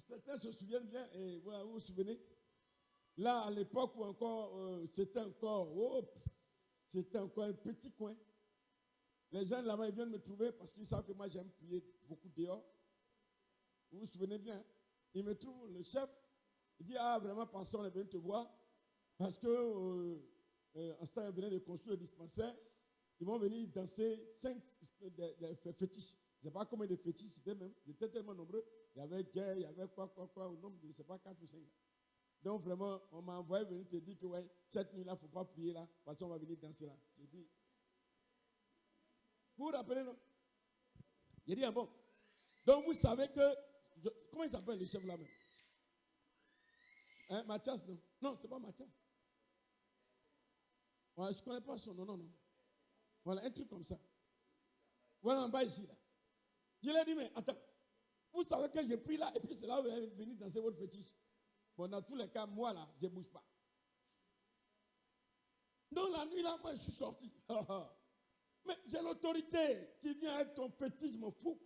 Certains se souviennent bien, et voilà, vous vous souvenez. Là, à l'époque où encore, c'était encore un petit coin. Les gens là-bas, ils viennent me trouver parce qu'ils savent que moi, j'aime prier beaucoup dehors. Vous vous souvenez bien. Il me trouve, le chef, il dit, ah, vraiment, pasteur, on est venu te voir. Parce que, en ce temps, ils venaient de construire le dispensaire. Ils vont venir danser 5 fétiches. Je ne sais pas combien de fétiches c'était même. Ils étaient tellement nombreux. Il y avait guerre, il y avait quoi, au nombre de, je ne sais pas, 4 ou 5. Donc, vraiment, on m'a envoyé venir te dire que, ouais, cette nuit-là, il ne faut pas prier là, parce qu'on va venir danser là. J'ai dit, vous vous rappelez, non? J'ai dit, ah bon. Donc, vous savez que, comment il s'appelle le chef là même? Hein, Mathias, non? Non, ce n'est pas Mathias. Ouais, je ne connais pas son nom, non. Voilà, un truc comme ça. Voilà en bas ici, là. Je lui ai dit, mais attends, vous savez que j'ai pris là, et puis c'est là où vous allez venir danser votre fétiche. Bon, dans tous les cas, moi là, je ne bouge pas. Donc la nuit là, moi je suis sorti. Mais j'ai l'autorité qui vient avec ton fétiche, je m'en fous.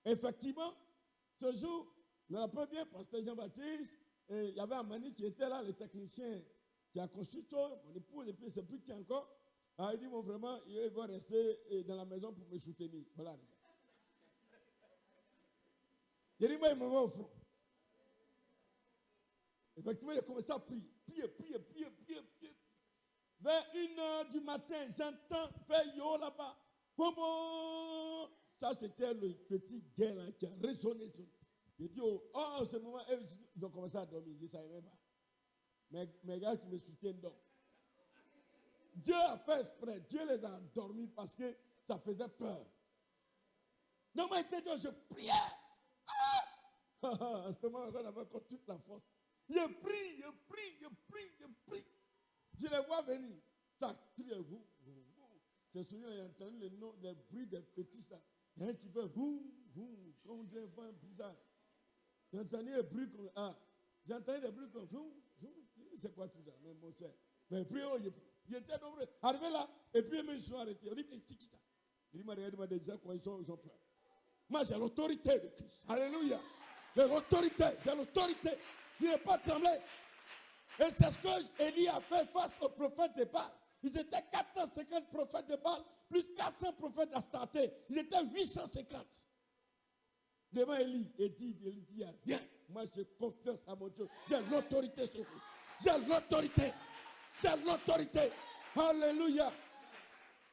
Effectivement, ce jour, je me rappelle bien, pasteur Jean-Baptiste, et il y avait Amani qui était là, le technicien qui a construit ça, mon épouse, et puis c'est plus qui encore. Alors, il dit, bon, vraiment, il va rester dans la maison pour me soutenir. Voilà, les gars. Il dit, moi, il me va au front. Effectivement, il a commencé à prier. Vers 1h du matin, j'entends vers yo là-bas. Comment? Ça, c'était le petit gars là qui a résonné. J'ai dit, oh, ce moment, ils ont commencé à dormir. Je ne savais même pas. Mes gars qui me soutiennent donc. Dieu a fait exprès. Dieu les a endormis parce que ça faisait peur. Donc, moi, je priais. À ce moment, on avait encore toute la force. Je prie. Je les vois venir. Ça crie. Je me souviens, j'ai entendu le bruit des fétiches. Il y en a qui fait comme un vent bizarre. J'ai entendu des bruits comme c'est quoi tout ça? Mais mon cher. Mais il était nombreux. Arrivé là, et puis ils se sont arrêtés. On dit, mais c'est qui ça? Il m'a regardé, déjà quoi, ils ont peur. Moi, j'ai l'autorité de Christ. Alléluia. J'ai l'autorité. Il n'est pas tremblé. Et c'est ce que Élie a fait face aux prophètes de Baal. Ils étaient 450 prophètes de Baal, plus 400 prophètes d'Astarté. Ils étaient 850. Devant Élie, Élie dit, il n'y a rien. Moi, j'ai confiance à mon Dieu. J'ai l'autorité sur vous. J'ai l'autorité. Alléluia.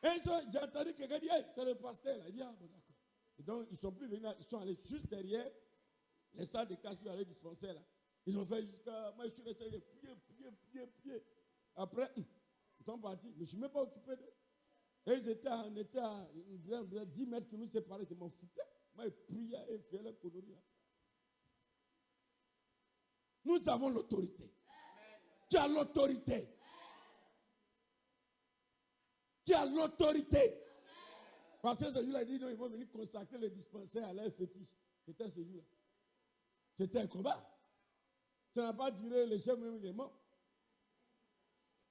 Et j'ai entendu quelqu'un dire, hey, c'est le pasteur là. Il dit, ah bon, d'accord. Et donc, ils ne sont plus venus là. Ils sont allés juste derrière les salles de classe où ils allaient dispenser là. Ils ont fait jusqu'à... Moi, je suis resté prier. Après, ils sont partis. Je ne me suis même pas occupé d'eux. Et on était à 10 mètres qui nous séparaient, je m'en foutais. Moi, je priais et faisais la connerie. Nous avons l'autorité. Tu as l'autorité. Tu as l'autorité. Parce que ce jour-là, il dit non, ils vont venir consacrer le dispensaire à leur fétiche. C'était ce jour-là. C'était un combat. Ça n'a pas duré, le chef même il est mort.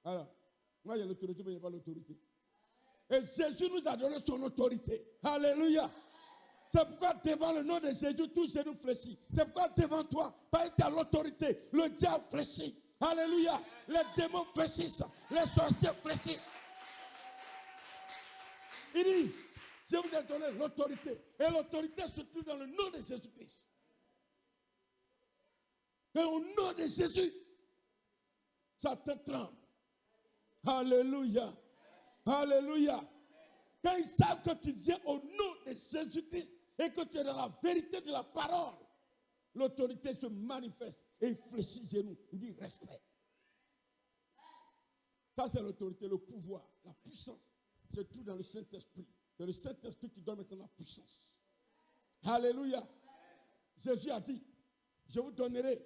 Alors, moi j'ai l'autorité, mais il n'y a pas l'autorité. Et Jésus nous a donné son autorité. Alléluia. C'est pourquoi devant le nom de Jésus, tout genou fléchit. C'est pourquoi devant toi, parce que tu as l'autorité, le diable fléchit. Alléluia. Les démons fléchissent. Les sorciers fléchissent. Il dit, je vous ai donné l'autorité. Et l'autorité se trouve dans le nom de Jésus-Christ. Et au nom de Jésus, ça te tremble. Alléluia. Alléluia. Quand ils savent que tu viens au nom de Jésus-Christ et que tu es dans la vérité de la parole, l'autorité se manifeste et il fléchit genoux. Il dit respect. Ça, c'est l'autorité, le pouvoir, la puissance. C'est tout dans le Saint-Esprit. C'est le Saint-Esprit qui donne maintenant la puissance. Alléluia. Jésus a dit, je vous donnerai.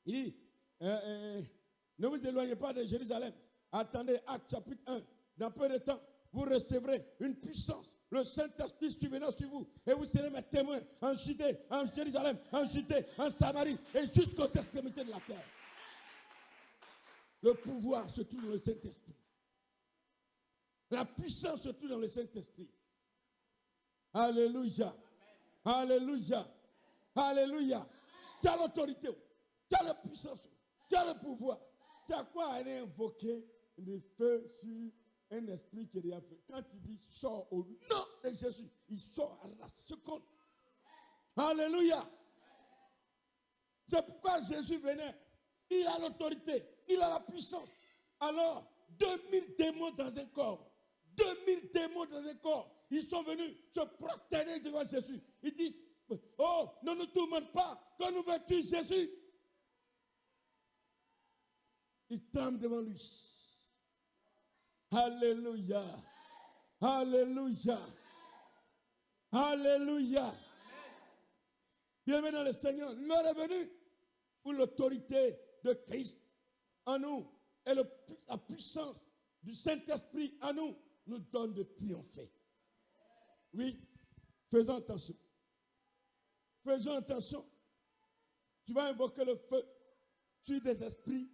Il dit, ne vous éloignez pas de Jérusalem. Attendez, Actes chapitre 1. Dans peu de temps, vous recevrez une puissance. Le Saint-Esprit survenant sur vous. Et vous serez mes témoins en Judée, en Jérusalem, en Judée, en Samarie et jusqu'aux extrémités de la terre. Le pouvoir se trouve dans le Saint-Esprit. La puissance se trouve dans le Saint-Esprit. Alléluia. Alléluia. Alléluia. Tu as l'autorité. Tu as la puissance. Tu as le pouvoir. Tu as quoi aller invoquer le feu sur un esprit qui est déjà fait. Quand il dit sort au nom de Jésus, il sort à la seconde. Alléluia. C'est pourquoi Jésus venait. Il a l'autorité. Il a la puissance. Alors, 2000 démons dans un corps. 2000 démons dans un corps. Ils sont venus se prosterner devant Jésus. Ils disent, oh, ne nous tourmente pas. Quand nous veux-tu Jésus? Ils tremblent devant lui. Alléluia. Alléluia. Alléluia. Bienvenue dans le Seigneur. L'heure est venue où l'autorité de Christ en nous et la puissance du Saint-Esprit en nous nous donne de triompher. Oui, faisons attention. Faisons attention. Tu vas invoquer le feu sur des esprits,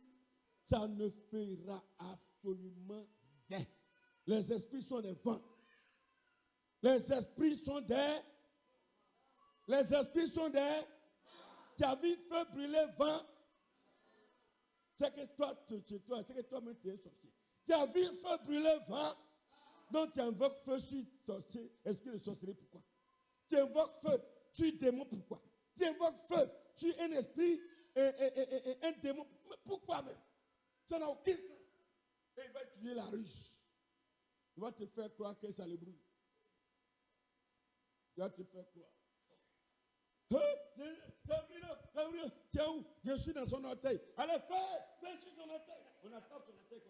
ça ne fera absolument rien. Les esprits sont des vents. Les esprits sont des... Les esprits sont des... Tu as vu feu brûler vent. C'est que toi, c'est que toi-même tu es sorcier. Tu as vu feu brûler vent. Donc tu invoques feu sur sorcier, esprit de sorcellerie, pourquoi? Tu invoques feu sur démon, pourquoi? Tu invoques feu sur un esprit et un démon, mais pourquoi même? Ça n'a aucun sens. Et il va utiliser la ruse. Il va te faire croire que ça le brûle. Il va te faire croire. Tiens où? Je suis dans son orteil. Allez, fais sur son orteil. On attrape son orteil.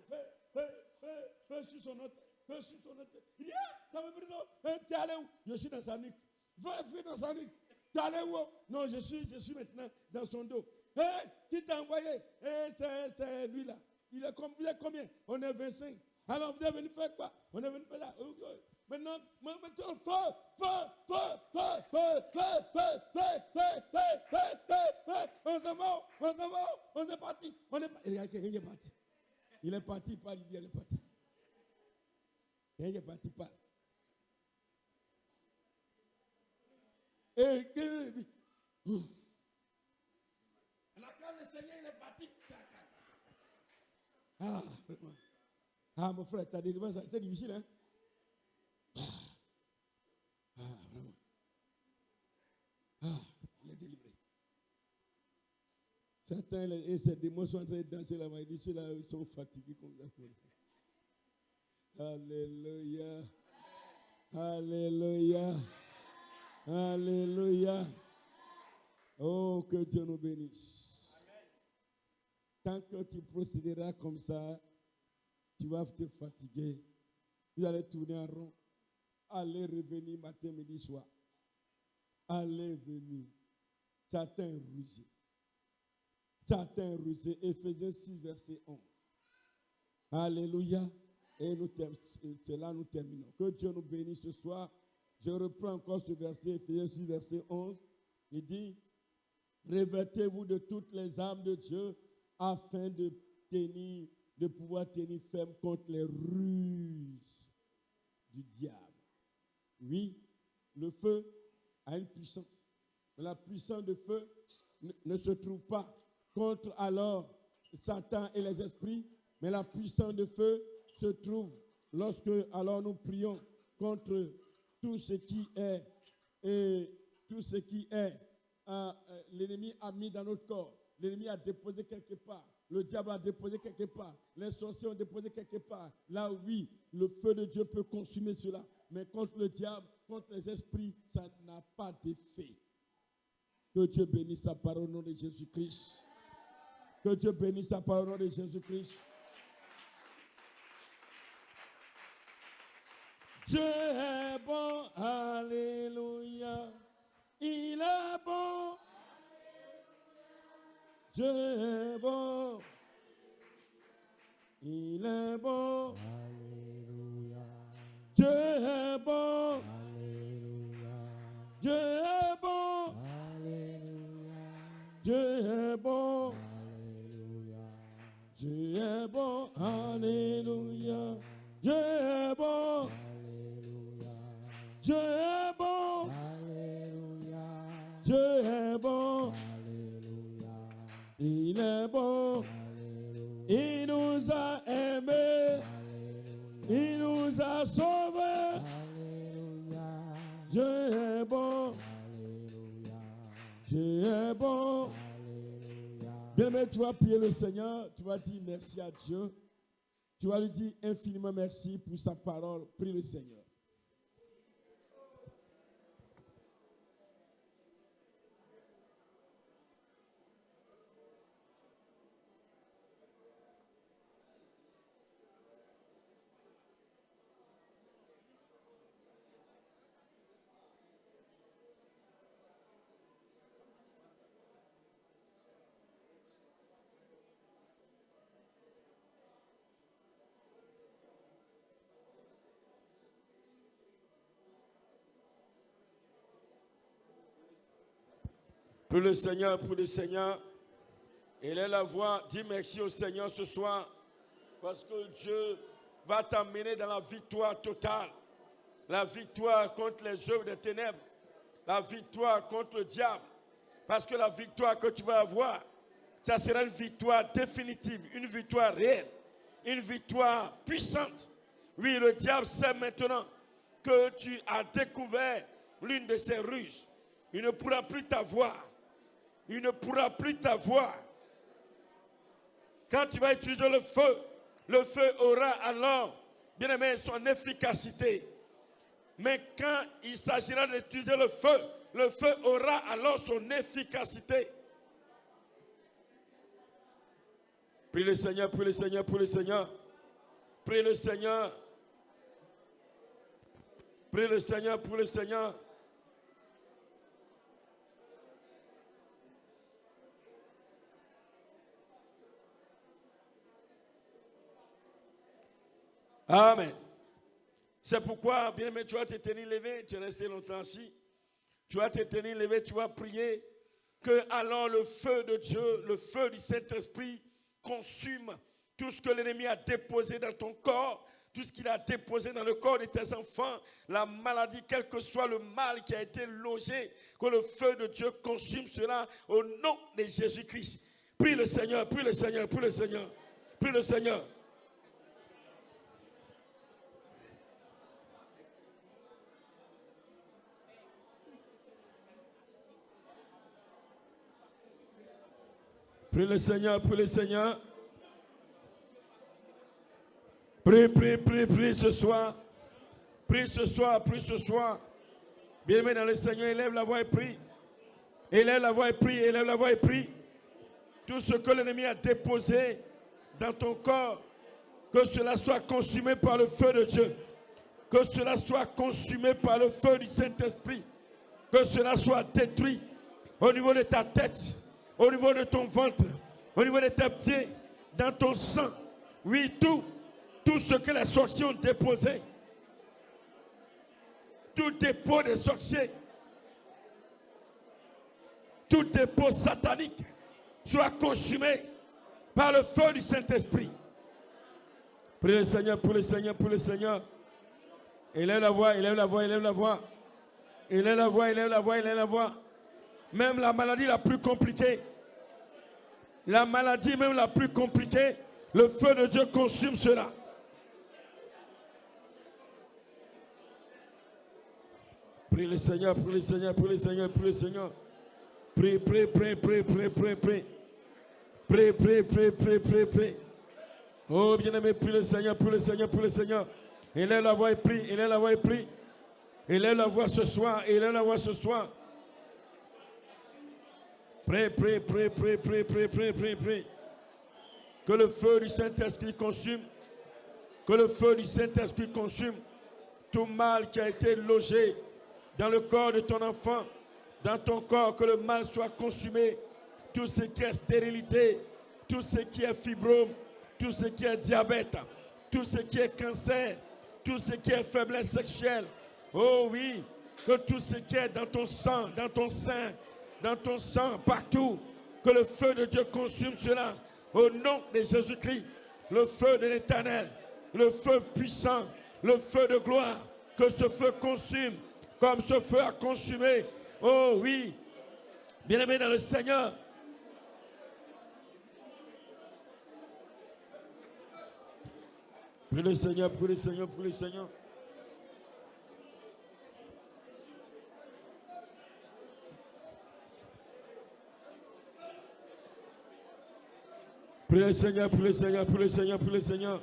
Fais sur son orteil. Fais sur son orteil. Il dit, ça me brûle. Tu es allé où? Je suis dans sa nuque. Fais dans sa nuque. Tu es allé où? Non, je suis maintenant dans son dos. Qui t'a envoyé? C'est lui là. Il est combien? On est 25. Alors vous êtes venu faire quoi? On est venu faire ça. Maintenant, on s'en va, on est parti. Il est parti. Il est parti, pas il est parti. Il est parti, pas. Et la grâce du Seigneur, il est parti. Ah, vraiment. Ah, mon frère, ta délivrance a été difficile, hein? Vraiment. Ah, il est délivré. Certains et ces démons sont en train de danser là-bas. Ils disent, ceux-là, ils sont fatigués comme ça. Alléluia. Alléluia. Alléluia. Oh, que Dieu nous bénisse. Tant que tu procéderas comme ça, tu vas te fatiguer Vous allez tourner en rond. Allez revenir matin, midi, soir. Allez venir. Certains rusés. Certains rusés. Éphésiens 6, verset 11. Alléluia. Et c'est là nous terminons. Que Dieu nous bénisse ce soir. Je reprends encore ce verset, Éphésiens 6, verset 11. Il dit, revêtez-vous de toutes les armes de Dieu afin de pouvoir tenir ferme contre les ruses du diable. Oui, le feu a une puissance. Mais la puissance de feu ne se trouve pas contre alors Satan et les esprits, mais la puissance de feu se trouve lorsque alors nous prions contre tout ce qui est l'ennemi a mis dans notre corps, l'ennemi a déposé quelque part, le diable a déposé quelque part, les sorciers ont déposé quelque part. Là, oui, le feu de Dieu peut consumer cela, mais contre le diable, contre les esprits, ça n'a pas d'effet. Que Dieu bénisse sa parole au nom de Jésus-Christ. Que Dieu bénisse sa parole au nom de Jésus-Christ. Dieu est bon, alléluia. Il est bon. Dieu est bon. Il est bon. Alléluia. Dieu est bon. Alléluia. Dieu est bon. Alléluia. Dieu est bon. Alléluia. Dieu est bon. Alléluia. Dieu est bon. Dieu est bon. Alléluia. Dieu est bon. Alléluia. Il est bon. Alléluia. Il nous a aimés. Alléluia. Il nous a sauvés. Alléluia. Dieu est bon. Alléluia. Dieu est bon. Alléluia. Bien, mais tu vas prier le Seigneur. Tu vas dire merci à Dieu. Tu vas lui dire infiniment merci pour sa parole. Prie le Seigneur. Pour le Seigneur, pour le Seigneur. Il est la voix. Dis merci au Seigneur ce soir. Parce que Dieu va t'emmener dans la victoire totale. La victoire contre les œuvres des ténèbres. La victoire contre le diable. Parce que la victoire que tu vas avoir, ça sera une victoire définitive, une victoire réelle, une victoire puissante. Oui, le diable sait maintenant que tu as découvert l'une de ses ruses. Il ne pourra plus t'avoir. Il ne pourra plus t'avoir. Quand tu vas utiliser le feu aura alors, bien aimé, son efficacité. Mais quand il s'agira d'utiliser le feu aura alors son efficacité. Prie le Seigneur, prie le Seigneur, prie le Seigneur. Prie le Seigneur. Prie le Seigneur, prie le Seigneur. Amen. C'est pourquoi, bien aimé, tu vas te tenir levé, tu es resté longtemps assis. Tu vas te tenir levé, tu vas prier que alors le feu de Dieu, le feu du Saint-Esprit consume tout ce que l'ennemi a déposé dans ton corps, tout ce qu'il a déposé dans le corps de tes enfants, la maladie, quel que soit le mal qui a été logé, que le feu de Dieu consume cela au nom de Jésus-Christ. Prie le Seigneur, prie le Seigneur, prie le Seigneur, prie le Seigneur. Prie le Seigneur, prie le Seigneur. Prie, prie, prie, prie ce soir. Prie ce soir, prie ce soir. Bien-aimé dans le Seigneur, élève la voix et prie. Élève la voix et prie, élève la voix et prie. Tout ce que l'ennemi a déposé dans ton corps, que cela soit consumé par le feu de Dieu. Que cela soit consumé par le feu du Saint-Esprit. Que cela soit détruit au niveau de ta tête, au niveau de ton ventre, au niveau de tes pieds, dans ton sang. Oui, tout ce que les sorciers ont déposé. Tout dépôt des sorciers. Tout dépôt satanique soit consumé par le feu du Saint-Esprit. Prie le Seigneur, pour le Seigneur, pour le Seigneur. Élève la voix, élève la voix, élève la voix. Élève la voix, élève la voix, élève la voix. Même la maladie la plus compliquée, la maladie même la plus compliquée, le feu de Dieu consume cela. Prie le Seigneur, prie le Seigneur, prie le Seigneur, prie le Seigneur. Prie, prie, prie, prie, prie, prie, prie. Prie, prie, prie, prie, prie, prie. Oh bien-aimé, prie le Seigneur, prie le Seigneur, prie le Seigneur. Élève la voix et prie, élève la voix et prie. Élève la voix ce soir, élève la voix ce soir. Prie, prie, prie, prie, prie, prie, prie, prie, prie. Que le feu du Saint-Esprit consume. Que le feu du Saint-Esprit consume tout mal qui a été logé dans le corps de ton enfant, dans ton corps, que le mal soit consumé. Tout ce qui est stérilité, tout ce qui est fibrome, tout ce qui est diabète, tout ce qui est cancer, tout ce qui est faiblesse sexuelle. Oh oui, que tout ce qui est dans ton sang, dans ton sein, dans ton sang, partout, que le feu de Dieu consume cela. Au nom de Jésus-Christ, le feu de l'Éternel, le feu puissant, le feu de gloire, que ce feu consume comme ce feu a consumé. Oh oui, bien-aimé dans le Seigneur. Prie le Seigneur, prie le Seigneur, prie le Seigneur. Prie le Seigneur, prie le Seigneur, prie le Seigneur, prie le Seigneur.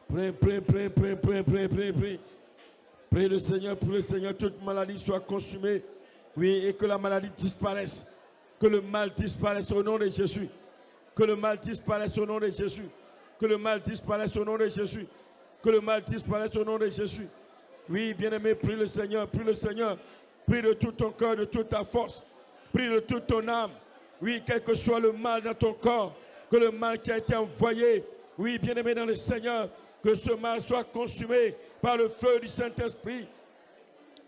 Prie, prie, prie, prie, prie, prie, prie, prie. Prie le Seigneur, prie le Seigneur, toute maladie soit consumée. Oui, et que la maladie disparaisse. Que le mal disparaisse au nom de Jésus. Que le mal disparaisse au nom de Jésus. Que le mal disparaisse au nom de Jésus. Que le mal disparaisse au nom de Jésus. Oui, bien-aimé, prie le Seigneur, prie le Seigneur. Prie de tout ton cœur, de toute ta force. Prie de toute ton âme. Oui, quel que soit le mal dans ton corps, que le mal qui a été envoyé, oui, bien-aimé dans le Seigneur, que ce mal soit consumé par le feu du Saint-Esprit.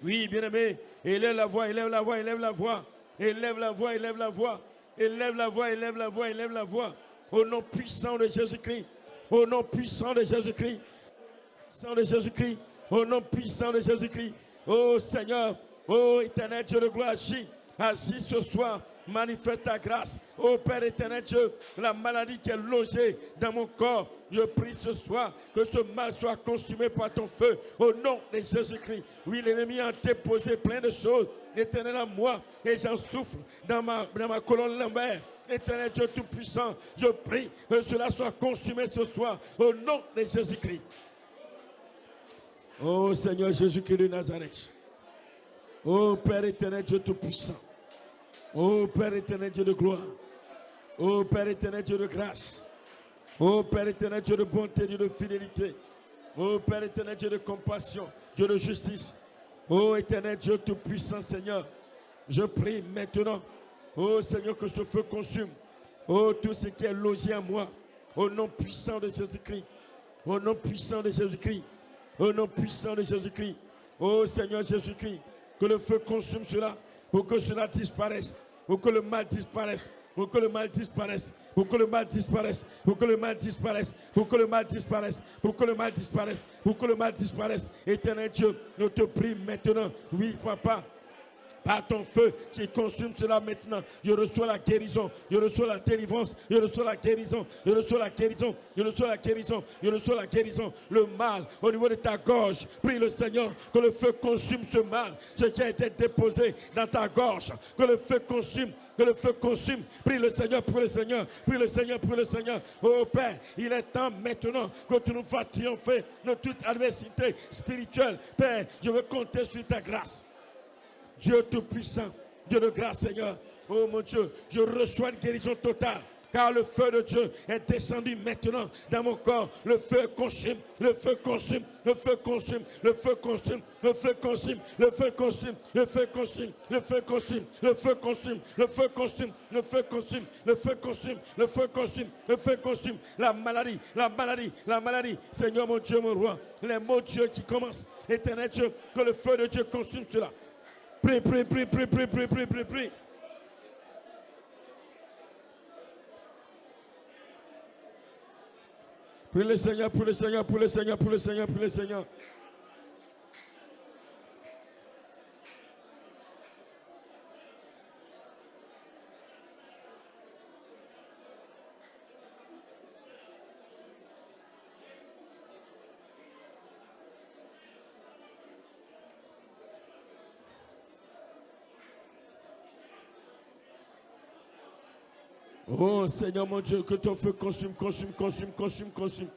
Oui, bien-aimé, élève la voix, élève la voix, élève la voix. Élève la voix, élève la voix. Élève la voix, élève la voix, élève la voix. Au nom puissant de Jésus-Christ. Au nom puissant de Jésus-Christ. Puissant de Jésus-Christ. Au nom puissant de Jésus-Christ. Oh Seigneur, oh éternel Dieu de gloire, agis. Agis ce soir. Manifeste ta grâce. Oh Père éternel Dieu, la maladie qui est logée dans mon corps, je prie ce soir que ce mal soit consumé par ton feu. Au nom de Jésus-Christ. Oui, l'ennemi a déposé plein de choses. Éternel à moi, et j'en souffre dans ma colonne lombaire. Éternel Dieu Tout-Puissant, je prie que cela soit consumé ce soir. Au nom de Jésus-Christ. Oh Seigneur Jésus-Christ de Nazareth. Oh Père éternel Dieu Tout-Puissant. Oh Père éternel Dieu de gloire. Oh Père éternel Dieu de grâce. Oh Père éternel Dieu de bonté, Dieu de fidélité. Oh Père éternel Dieu de compassion, Dieu de justice. Oh éternel Dieu Tout-Puissant Seigneur. Je prie maintenant. Oh Seigneur, que ce feu consume. Oh tout ce qui est logé en moi. Au nom puissant de Jésus-Christ. Au nom puissant de Jésus-Christ. Au nom puissant de Jésus-Christ. Oh Seigneur Jésus-Christ. Que le feu consume cela. Pour que cela disparaisse. Pour que le mal disparaisse. Pour que le mal disparaisse. Pour que le mal disparaisse. Pour que le mal disparaisse. Pour que le mal disparaisse. Pour que le mal disparaisse. Pour que le mal disparaisse. Éternel Dieu, je te prie maintenant. Oui, Papa. par ton feu qui consume cela maintenant. Je reçois la guérison, je reçois la délivrance, je reçois la guérison, je reçois la guérison, je reçois la guérison, je reçois la guérison. Le mal au niveau de ta gorge, prie le Seigneur que le feu consume ce mal, ce qui a été déposé dans ta gorge, que le feu consume. Que le feu consume. Prie le Seigneur, prie le Seigneur, prie le Seigneur, prie le Seigneur. Oh Père, il est temps maintenant que tu nous fasses triompher de toute adversité spirituelle. Père, je veux compter sur ta grâce. Dieu Tout-Puissant, Dieu de grâce, Seigneur. Oh mon Dieu, je reçois une guérison totale. Car le feu de Dieu est descendu maintenant dans mon corps. Le feu consume, le feu consume, le feu consume, le feu consume, le feu consume, le feu consume, le feu consume, le feu consume, le feu consume, le feu consume, le feu consume, le feu consume, le feu consume, le feu consume. La maladie, la maladie, la maladie. Seigneur mon Dieu, mon roi, les mots de Dieu qui commencent. Éternel Dieu, que le feu de Dieu consume cela. Prie, prie, prie, prie, prie, prie, prie, prie, prie. Prie le Seigneur, prie le Seigneur, prie le Seigneur, prie le Seigneur, prie le Seigneur. Oh Seigneur mon Dieu, que ton feu consume, consume, consume, consume, consume.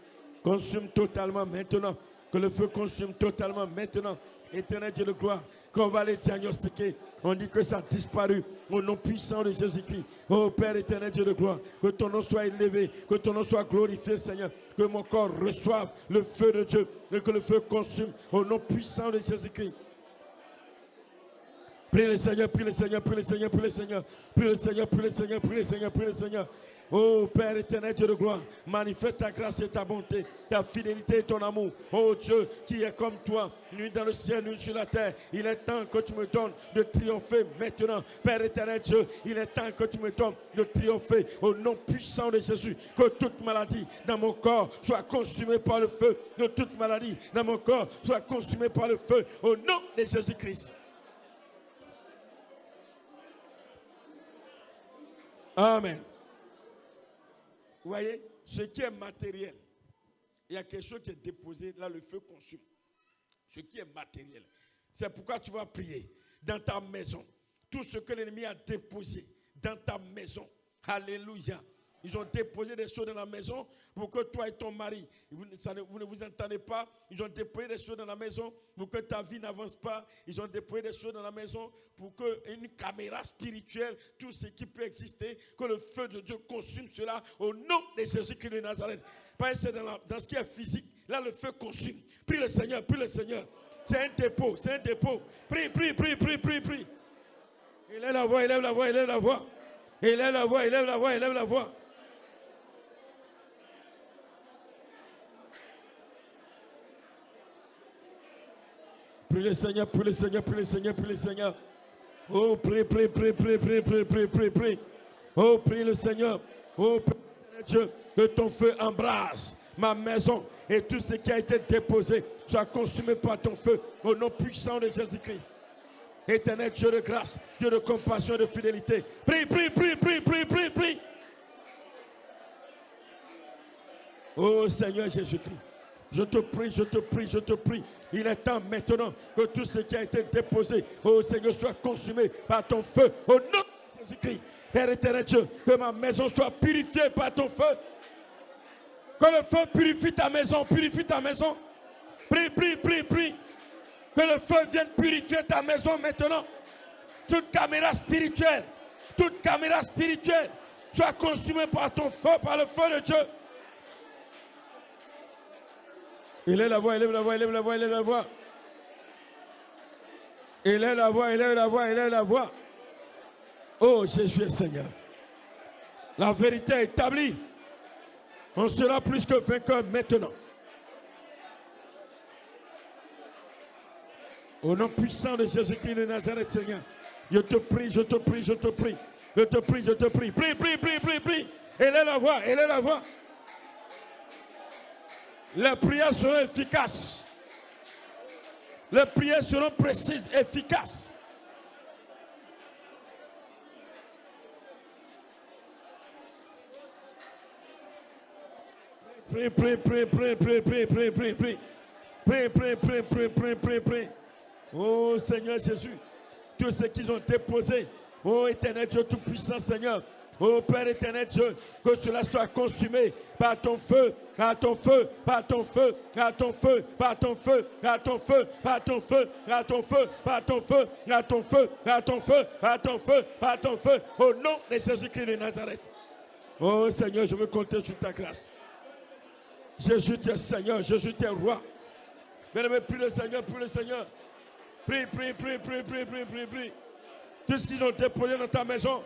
Consume totalement maintenant. Que le feu consume totalement maintenant. Éternel Dieu de gloire, qu'on va les diagnostiquer. On dit que ça a disparu au nom puissant de Jésus-Christ. Oh Père éternel Dieu de gloire, que ton nom soit élevé, que ton nom soit glorifié Seigneur. Que mon corps reçoive le feu de Dieu et que le feu consume au nom puissant de Jésus-Christ. Prie le Seigneur, prie le Seigneur, prie le Seigneur, prie le Seigneur, prie le Seigneur, prie le Seigneur, prie le Seigneur, prie le Seigneur. Oh Père éternel Dieu de gloire, manifeste ta grâce et ta bonté, ta fidélité et ton amour. Oh Dieu qui est comme toi, nul dans le ciel, nul sur la terre. Il est temps que tu me donnes de triompher maintenant. Père éternel Dieu, il est temps que tu me donnes de triompher au nom puissant de Jésus. Que toute maladie dans mon corps soit consumée par le feu. Que toute maladie dans mon corps soit consumée par le feu au nom de Jésus-Christ. Amen. Vous voyez, ce qui est matériel, il y a quelque chose qui est déposé, là le feu consume. Ce qui est matériel. C'est pourquoi tu vas prier dans ta maison. Tout ce que l'ennemi a déposé dans ta maison. Alléluia. Ils ont déposé des choses dans la maison pour que toi et ton mari, vous ne vous entendez pas. Ils ont déposé des choses dans la maison pour que ta vie n'avance pas. Ils ont déposé des choses dans la maison pour qu'une caméra spirituelle, tout ce qui peut exister, que le feu de Dieu consume cela au nom de Jésus-Christ de Nazareth. Pas c'est dans ce qui est physique. Là, le feu consume. Prie le Seigneur, prie le Seigneur. C'est un dépôt, c'est un dépôt. Prie, prie, prie, prie, prie, prie. Il lève la voix, il lève la voix, il lève la voix. Il lève la voix, il lève la voix, il lève la voix. Prie le Seigneur, prie le Seigneur, prie le Seigneur, prie le Seigneur. Oh, prie, prie, prie, prie, prie, prie, prie, prie, prie. Oh, prie le Seigneur. Oh, Père Dieu, que ton feu embrase ma maison et tout ce qui a été déposé soit consumé par ton feu au nom puissant de Jésus-Christ. Éternel Dieu de grâce, Dieu de compassion et de fidélité. Prie, prie, prie, prie, prie, prie, prie. Oh Seigneur Jésus-Christ. Je te prie, je te prie, je te prie. Il est temps maintenant que tout ce qui a été déposé, oh Seigneur, soit consumé par ton feu. Au nom de Jésus-Christ. Père éternel Dieu, que ma maison soit purifiée par ton feu. Que le feu purifie ta maison, purifie ta maison. Prie, prie, prie, prie. Que le feu vienne purifier ta maison maintenant. Toute caméra spirituelle soit consumée par ton feu, par le feu de Dieu. Il est la voix, il lève la voix, il lève la voix, il lève la voix. Il est la voix, il lève la voix, il lève la voix. Oh Jésus est Seigneur. La vérité est établie. On sera plus que vainqueur maintenant. Au nom puissant de Jésus-Christ de Nazareth, Seigneur. Je te prie, je te prie, je te prie. Je te prie, je te prie. Prie, prie, prie, prie, prie. Elle est la voix, elle est la voix. Les prières seront efficaces. Les prières seront précises, efficaces. Prie, prie, prie, prie, prie, prie, prie, prie, prie. Prie, prie, prie, prie, prie, prie, prie. Oh Seigneur Jésus, tous ceux qui ont déposé, oh éternel Dieu Tout-Puissant Seigneur, oh Père éternel Dieu, que cela soit consumé par ton feu, par ton feu, par ton feu, par ton feu, par ton feu, par ton feu, par ton feu, par ton feu, par ton feu, par ton feu, par ton feu, par ton feu, par ton feu, au nom de Jésus-Christ de Nazareth. Oh Seigneur, je veux compter sur ta grâce. Jésus, tu es Seigneur, Jésus, tu es roi. Bien-aimé, prie le Seigneur, prie le Seigneur. Prie, prie, prie, prie, prie, prie, prie, prie. Tout ce qu'ils ont déposé dans ta maison.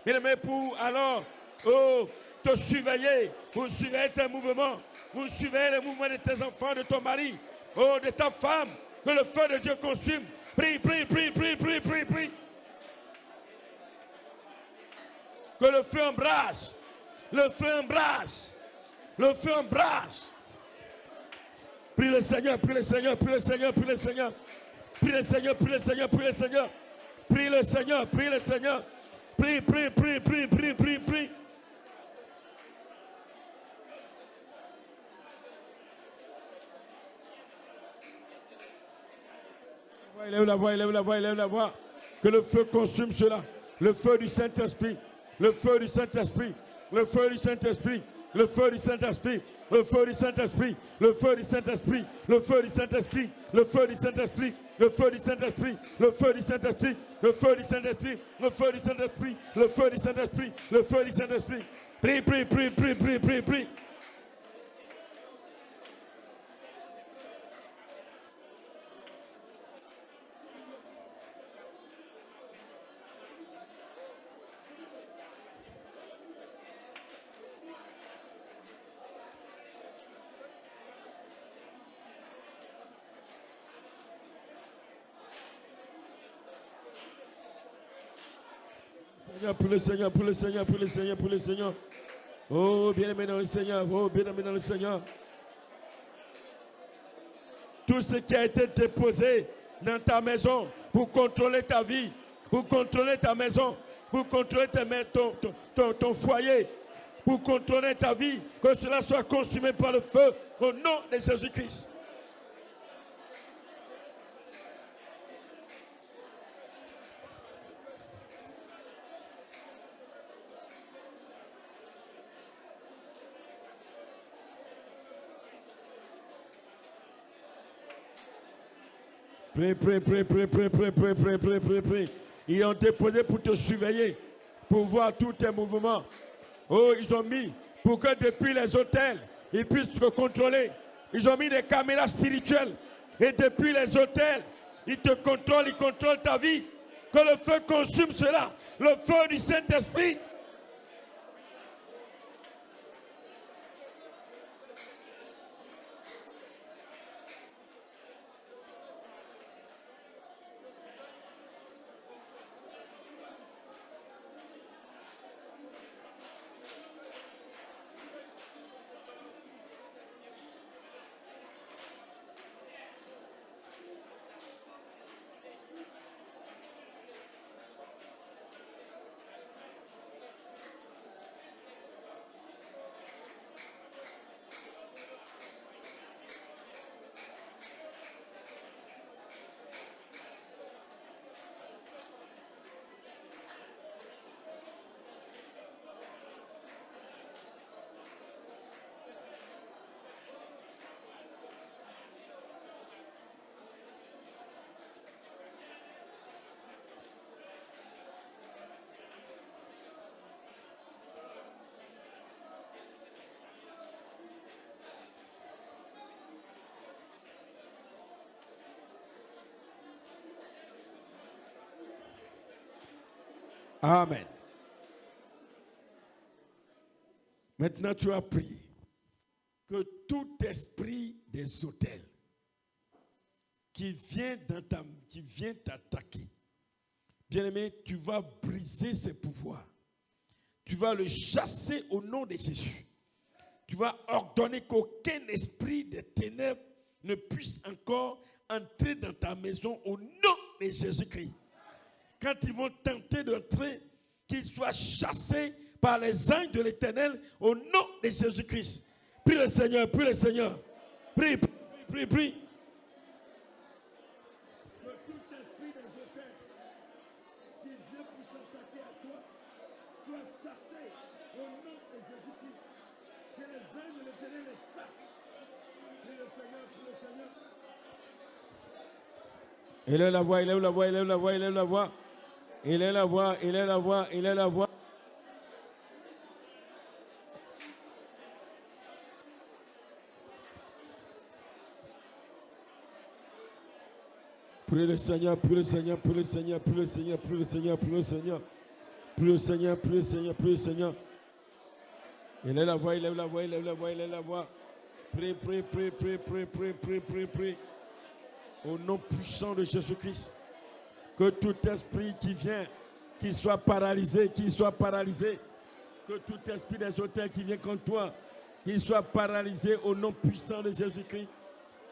Bien-aimé, pour alors, oh, te surveiller. Vous surveillez tes mouvements. Vous surveillez les mouvements de tes enfants, de ton mari, oh, de ta femme. Que le feu de Dieu consume. Prie, prie, prie, prie, prie, prie, prie. Que le feu embrasse. Le feu embrasse. Le feu embrasse. Prie le Seigneur, prie le Seigneur, prie le Seigneur, prie le Seigneur. Prie le Seigneur, prie le Seigneur, prie le Seigneur. Prie le Seigneur, prie le Seigneur. Prie, prie, prie, prie, prie, prie, prie. Élève la voix, élève la voix, élève la voix. Que le feu consume cela. Le feu du Saint-Esprit. Le feu du Saint-Esprit. Le feu du Saint-Esprit. Le feu du Saint-Esprit. Le feu du Saint-Esprit. Le feu du Saint-Esprit. Le feu du Saint-Esprit. Le feu du Saint-Esprit. Le feu du Saint-Esprit. Le feu du Saint-Esprit. Le feu du Saint-Esprit. Le feu du Saint-Esprit. Le feu du Saint-Esprit. Le feu du Saint-Esprit. Prie, prie, prie, prie, prie, prie, prie. Pour le Seigneur, pour le Seigneur, pour le Seigneur, pour le Seigneur. Oh, bien-aimé dans le Seigneur, oh, bien-aimé dans le Seigneur. Tout ce qui a été déposé dans ta maison pour contrôler ta vie, pour contrôler ta maison, pour contrôler ton foyer, pour contrôler ta vie, que cela soit consumé par le feu au nom de Jésus-Christ. Prie, prie, prie, prie, prie, prie, prie, prie, prie, prie, prie. Ils ont déposé pour te surveiller, pour voir tous tes mouvements. Oh, ils ont mis pour que depuis les hôtels, ils puissent te contrôler. Ils ont mis des caméras spirituelles. Et depuis les hôtels, ils te contrôlent, ils contrôlent ta vie. Que le feu consume cela. Le feu du Saint-Esprit. Amen. Maintenant, tu as prié que tout esprit des hôtels qui vient t'attaquer, bien-aimé, tu vas briser ses pouvoirs. Tu vas le chasser au nom de Jésus. Tu vas ordonner qu'aucun esprit des ténèbres ne puisse encore entrer dans ta maison au nom de Jésus-Christ. Quand ils vont tenter d'entrer, qu'ils soient chassés par les anges de l'Éternel au nom de Jésus-Christ. Prie le Seigneur, prie le Seigneur. Prie, prie, prie, prie. Que tout esprit des auteurs qui vient pour s'attaquer à toi soit chassé au nom de Jésus-Christ. Que les anges de l'Éternel les chassent. Prie le Seigneur, prie le Seigneur. Il est la voix, il est la voix, il est la voix, il est la voix. Il est la voix, il est la voix, il est la voix. Prie le Seigneur, prie le Seigneur, prie le Seigneur, prie le Seigneur, prie le Seigneur, prie le Seigneur. Prie le Seigneur, prie le Seigneur, prie le Seigneur. Il est la voix, il est la voix, il est la voix, il est la voix. Prie, prie, prie, prie, prie, prie, prie, prie, prie. Au nom puissant de Jésus-Christ. Que tout esprit qui vient, qu'il soit paralysé, qu'il soit paralysé. Que tout esprit des auteurs qui vient contre toi, qu'il soit paralysé au nom puissant de Jésus-Christ.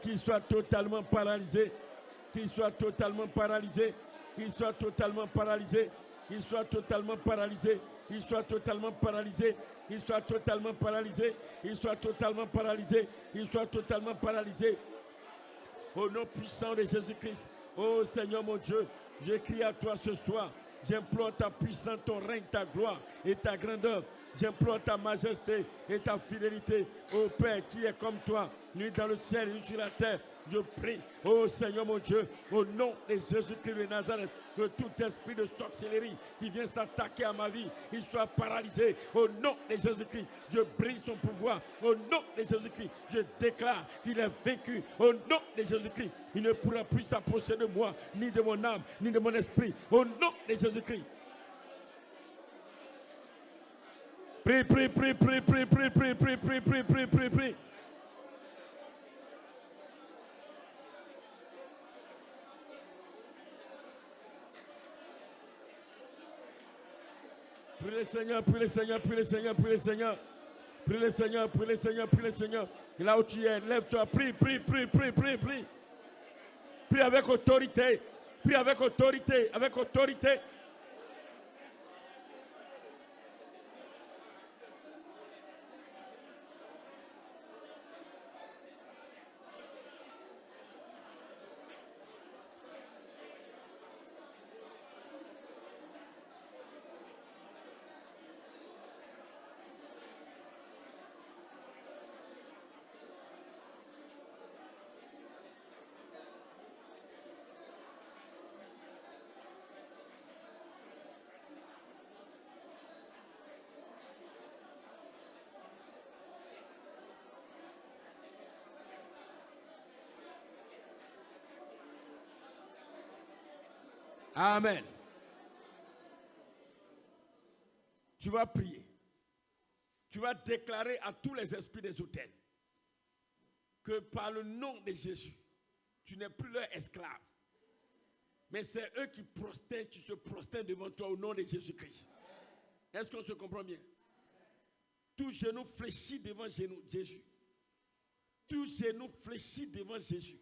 Qu'il soit totalement paralysé. Qu'il soit totalement paralysé. Il soit totalement paralysé. Il soit totalement paralysé. Il soit totalement paralysé. Il soit totalement paralysé. Il soit totalement paralysé. Il soit totalement paralysé. Au nom puissant de Jésus-Christ. Oh Seigneur mon Dieu, je crie à toi ce soir. J'implore ta puissance, ton règne, ta gloire et ta grandeur. J'implore ta majesté et ta fidélité. Ô Père qui est comme toi, nuit dans le ciel, nuit sur la terre. Je prie, ô Seigneur mon Dieu, au nom de Jésus-Christ de Nazareth, que tout esprit de sorcellerie qui vient s'attaquer à ma vie, il soit paralysé. Au nom de Jésus-Christ, je brise son pouvoir. Au nom de Jésus-Christ, je déclare qu'il est vaincu. Au nom de Jésus-Christ, il ne pourra plus s'approcher de moi, ni de mon âme, ni de mon esprit. Au nom de Jésus-Christ. Prie, prie, prie, prie, prie, prie, prie, prie, prie, prie, prie, prie, prie. Prie le Seigneur, prie le Seigneur, prie le Seigneur, prie le Seigneur. Prie le Seigneur, prie le Seigneur, prie le Seigneur. Et là où tu es, lève-toi, prie, prie, prie, prie, prie, prie. Prie avec autorité. Prie avec autorité, avec autorité. Amen. Tu vas prier. Tu vas déclarer à tous les esprits des hôtels que par le nom de Jésus, tu n'es plus leur esclave. Mais c'est eux qui prosternent, qui se prosternent devant toi au nom de Jésus-Christ. Est-ce qu'on se comprend bien? Tout genou fléchit devant Jésus. Tout genou fléchit devant Jésus.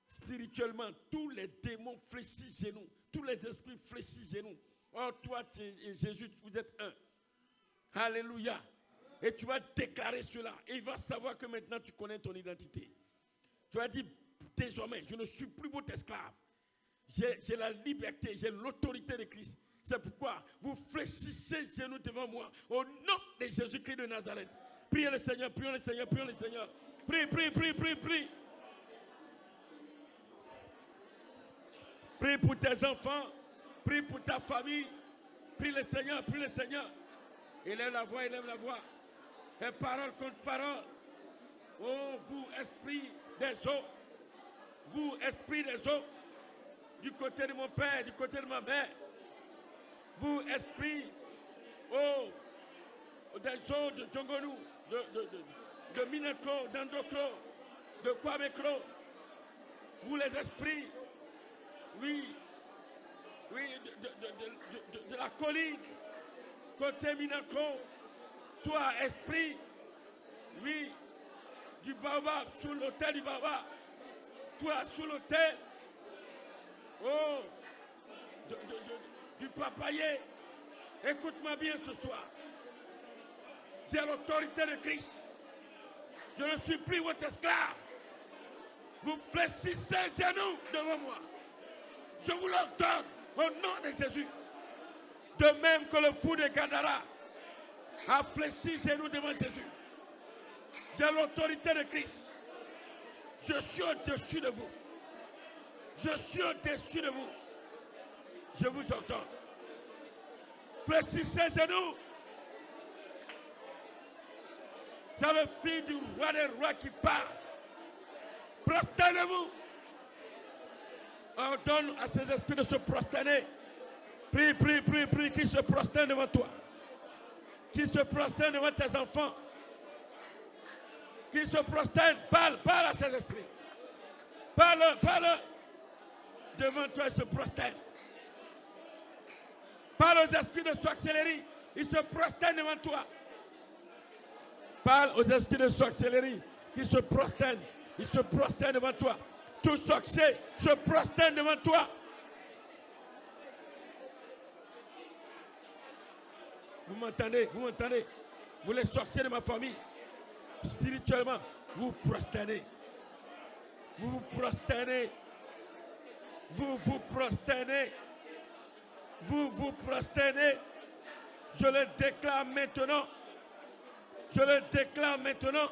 Spirituellement, tous les démons fléchissent genoux. Tous les esprits fléchissent genoux. Oh, toi et Jésus, vous êtes un. Alléluia. Et tu vas déclarer cela. Et il va savoir que maintenant tu connais ton identité. Tu vas dire, désormais, je ne suis plus votre esclave. J'ai la liberté, j'ai l'autorité de Christ. C'est pourquoi vous fléchissez genoux devant moi. Au nom de Jésus-Christ de Nazareth. Priez le Seigneur, priez le Seigneur, priez le Seigneur. Prie, prie, prie, prie, prie. Prie pour tes enfants, prie pour ta famille, prie le Seigneur, prie le Seigneur. Élève la voix, élève la voix. Et parole contre parole. Oh, vous, esprit des eaux, vous, esprit des eaux, du côté de mon père, du côté de ma mère, vous, esprit, oh, des eaux de Djongonou, de Minekro, d'Andokro, de Kwamekro, vous, les esprits, oui, de la colline, côté Minakro, toi, esprit, oui, du baobab, sous l'autel du baobab, toi, sous l'autel, oh, du papayer, écoute-moi bien ce soir. J'ai l'autorité de Christ. Je ne suis plus votre esclave. Vous fléchissez genoux devant moi. Je vous l'ordonne au nom de Jésus. De même que le fou de Gadara a fléchi genoux devant Jésus. J'ai l'autorité de Christ. Je suis au-dessus de vous. Je suis au-dessus de vous. Je vous ordonne. Fléchissez genoux. C'est le fils du roi des rois qui parle. Prosternez-vous. Ordonne à ces esprits de se prosterner. Prie, prie, prie, prie, qui se prosterne devant toi. Qui se prosterne devant tes enfants. Qui se prosterne. Parle, parle à ces esprits. Parle, parle. Devant toi, ils se prosternent. Parle aux esprits de sorcellerie. Ils se prosternent devant toi. Parle aux esprits de sorcellerie qui se prosternent. Ils se prosternent devant toi. Tout sorcier se prosterne devant toi. Vous m'entendez? Vous m'entendez? Vous les sorciers de ma famille, spirituellement, vous prosternez. Vous vous prosternez. Vous vous prosternez. Vous vous prosternez. Je le déclare maintenant. Je le déclare maintenant.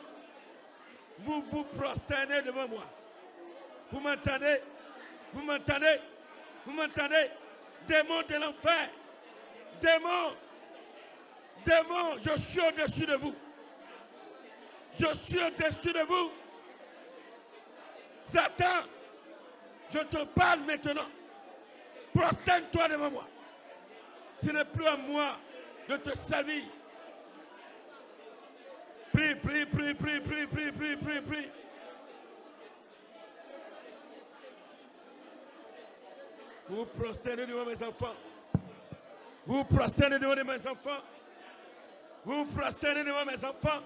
Vous vous prosternez devant moi. Vous m'entendez? Vous m'entendez? Vous m'entendez? Démons de l'enfer. Démons. Démons, je suis au-dessus de vous. Je suis au-dessus de vous. Satan, je te parle maintenant. Prosterne-toi devant moi. Ce n'est plus à moi de te servir. Prie, prie, prie, prie, prie, prie, prie, prie, prie. Vous vous prosternez devant mes enfants. Vous vous prosternez devant mes enfants. Vous vous prosternez devant mes enfants.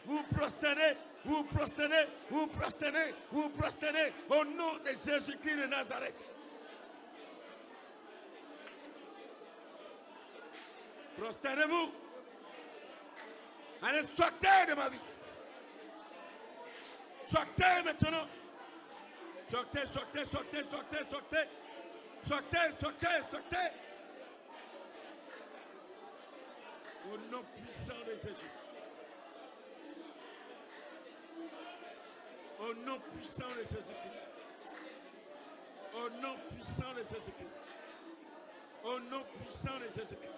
Vous vous prosternez, vous vous prosternez, vous vous prosternez, vous vous prosternez au nom de Jésus-Christ de Nazareth. Prosternez-vous. Allez, sortez de ma vie. Sortez maintenant. Sortez, sortez, sortez, sortez, sortez. Sortez, sortez, sortez. Au nom puissant de Jésus. Au nom puissant de Jésus-Christ. Au nom puissant de Jésus-Christ. Au nom puissant de Jésus-Christ.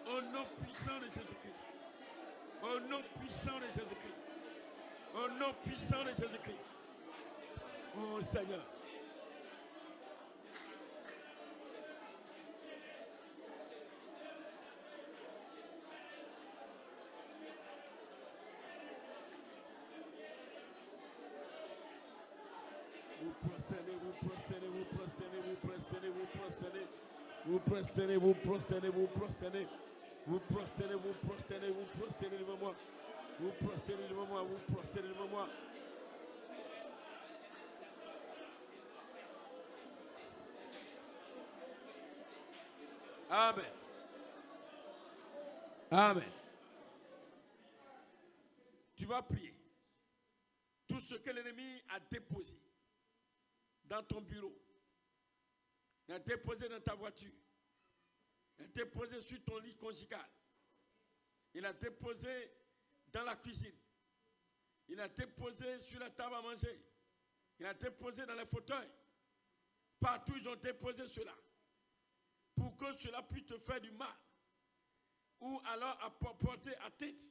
Au nom puissant de Jésus-Christ. Au nom puissant de Jésus-Christ. Au nom puissant de Jésus-Christ. Oh Seigneur. Vous prosternez, vous prosternez, vous prosternez, vous prosternez, vous prosternez. Vous prosternez, vous prosternez, vous prosternez. Vous prosternez, vous prosternez, vous prosternez devant moi. Vous prosternez devant moi, vous prosternez devant moi. Amen. Amen. Tu vas prier. Tout ce que l'ennemi a déposé dans ton bureau, il a déposé dans ta voiture, il a déposé sur ton lit conjugal, il a déposé dans la cuisine, il a déposé sur la table à manger, il a déposé dans les fauteuils. Partout ils ont déposé cela pour que cela puisse te faire du mal ou alors apporter atteinte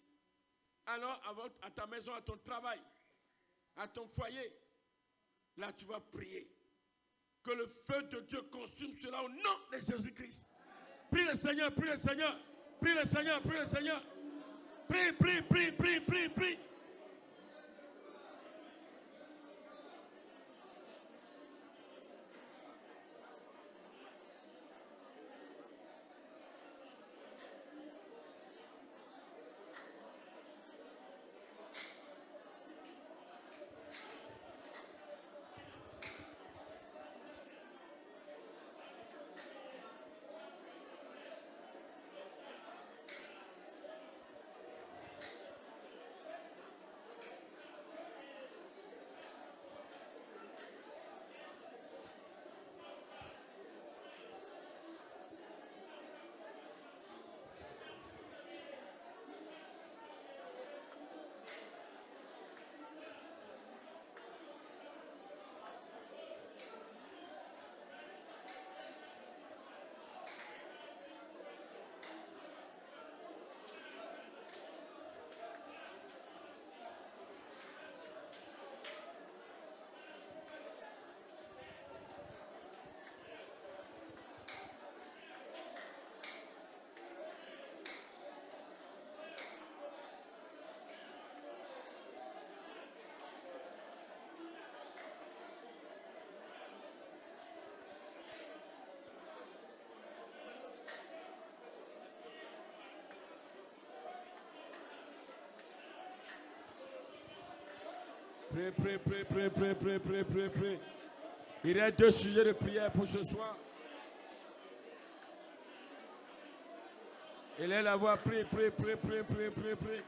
alors à ta maison, à ton travail, à ton foyer. Là, tu vas prier. Que le feu de Dieu consume cela au nom de Jésus-Christ. Prie le Seigneur, prie le Seigneur, prie le Seigneur, prie le Seigneur. Prie, prie, prie, prie, prie, prie. Prie, prie, prie, prie, prie, prie, prie, prie, prie. Il y a 2 sujets de prière pour ce soir. Et là, la voix, prie, prie, prie, prie, prie, prie, prie.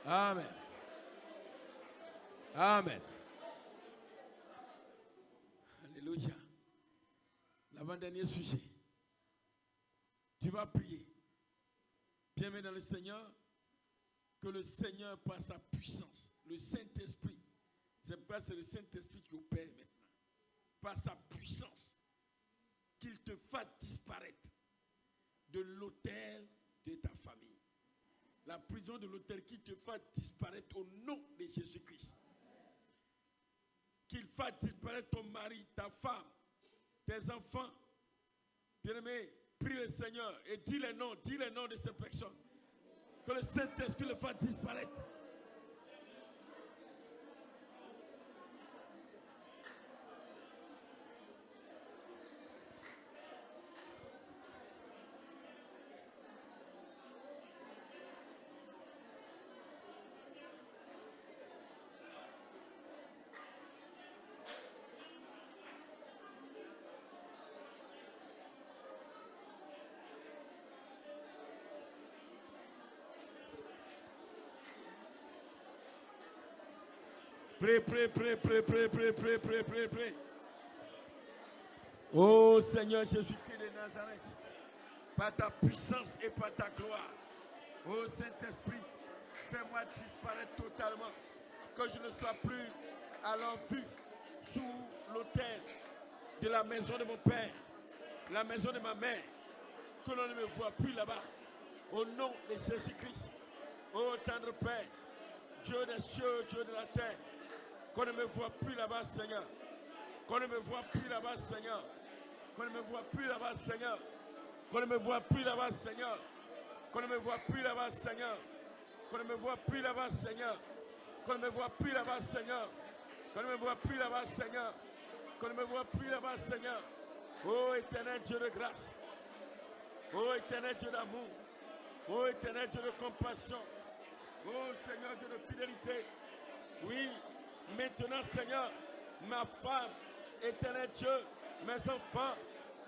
Amen. Amen. Alléluia. L'avant-dernier sujet. Tu vas prier. Bienvenue dans le Seigneur. Que le Seigneur, par sa puissance, le Saint-Esprit, c'est pas c'est le Saint-Esprit qui opère maintenant. Par sa puissance, qu'il te fasse disparaître de l'autel de ta famille. La prison de l'autel qui te fasse disparaître au nom de Jésus-Christ. Qu'il fasse disparaître ton mari, ta femme, tes enfants. Bien-aimé, prie le Seigneur et dis les noms de ces personnes. Que le Saint-Esprit le fasse disparaître. Prie, prie, prie, prie, prie, prie, prie, prie, prie, prie. Oh Seigneur Jésus-Christ de Nazareth, par ta puissance et par ta gloire, oh Saint-Esprit, fais-moi disparaître totalement, que je ne sois plus à l'envue sous l'autel de la maison de mon père, la maison de ma mère, que l'on ne me voit plus là-bas, au nom de Jésus-Christ. Oh tendre Père, Dieu des cieux, Dieu de la terre, qu'on ne me voit plus là-bas, Seigneur. Qu'on ne me voit plus là-bas, Seigneur. Qu'on ne me voit plus là-bas, Seigneur. Qu'on ne me voit plus là-bas, Seigneur. Qu'on ne me voit plus là-bas, Seigneur. Qu'on ne me voit plus là-bas, Seigneur. Qu'on ne me voit plus là-bas, Seigneur. Qu'on ne me voit plus là-bas, Seigneur. Qu'on ne me voit plus là-bas, Seigneur. Oh éternel Dieu de grâce. Oh éternel Dieu d'amour. Oh éternel Dieu de compassion. Oh Seigneur Dieu de fidélité. Oui. Maintenant, Seigneur, ma femme, éternel Dieu, mes enfants,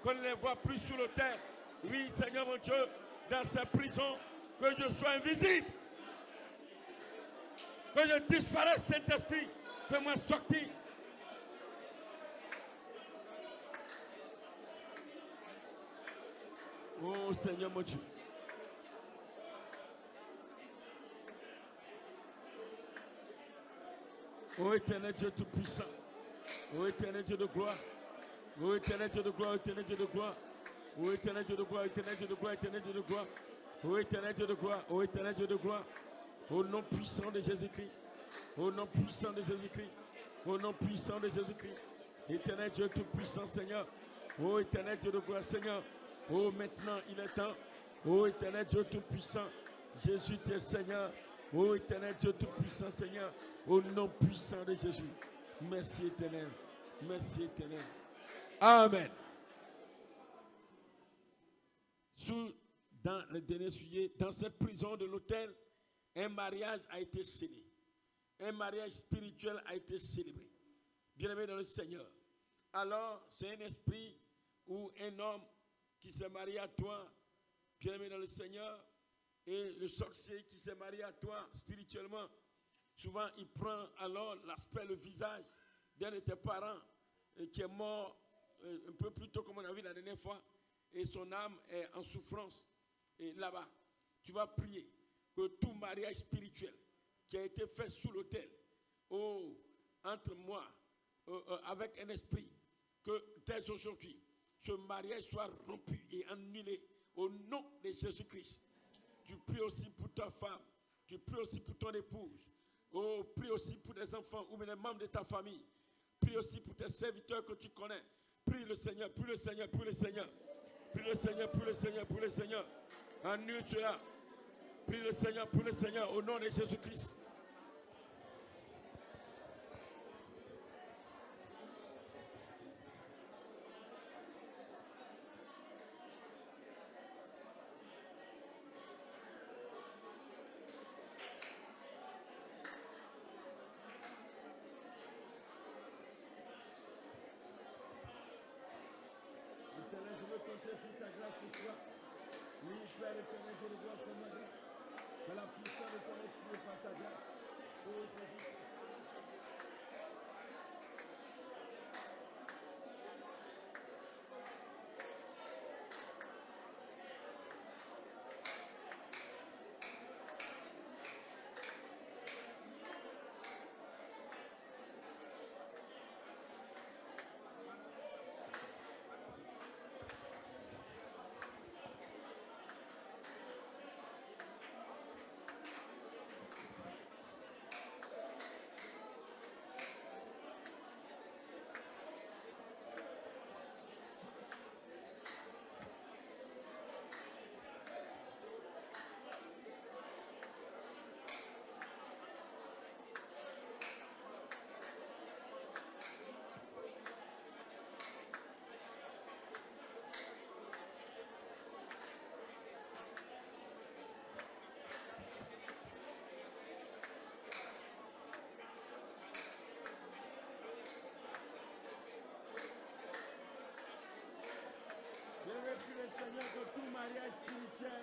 qu'on ne les voit plus sous l'autel. Oui, Seigneur mon Dieu, dans ces prisons, que je sois invisible. Que je disparaisse, Saint-Esprit. Fais-moi sortir. Oh Seigneur mon Dieu. Ô éternel Dieu tout-puissant, ô éternel Dieu de gloire, ô éternel Dieu de gloire, ô éternel Dieu de gloire, ô éternel Dieu de gloire, éternel Dieu de gloire, éternel Dieu de gloire, ô éternel Dieu de gloire, ô éternel Dieu de gloire, au nom puissant de Jésus-Christ, au nom puissant de Jésus-Christ, au nom puissant de Jésus-Christ, éternel Dieu tout-puissant Seigneur, ô éternel Dieu de gloire Seigneur, ô maintenant il est temps, ô éternel Dieu tout-puissant, Jésus tu es Seigneur, ô éternel Dieu tout-puissant Seigneur, au nom puissant de Jésus. Merci éternel. Merci éternel. Amen. Dans le dernier sujet, dans cette prison de l'autel, un mariage a été scellé. Un mariage spirituel a été célébré. Bien-aimé dans le Seigneur. Alors, c'est un esprit ou un homme qui s'est marié à toi, bien-aimé dans le Seigneur, et le sorcier qui s'est marié à toi spirituellement. Souvent, il prend alors l'aspect, le visage d'un de tes parents qui est mort un peu plus tôt, comme on a vu la dernière fois, et son âme est en souffrance. Et là-bas, tu vas prier que tout mariage spirituel qui a été fait sous l'autel, entre moi, avec un esprit, que dès aujourd'hui, ce mariage soit rompu et annulé au nom de Jésus-Christ. Tu pries aussi pour ta femme, tu pries aussi pour ton épouse, prie aussi pour des enfants ou des membres de ta famille. Prie aussi pour tes serviteurs que tu connais. Prie le Seigneur, prie le Seigneur, prie le Seigneur. Prie le Seigneur, prie le Seigneur, prie le Seigneur. Annule cela. Prie le Seigneur, au nom de Jésus-Christ. Éternel, je veux compter sur ta grâce ce soir. Oui, Père éternel, je le vois pour ma grâce. Que la puissance de ton esprit par ta grâce. Oh Jésus. Le Seigneur, que tout mariage spirituel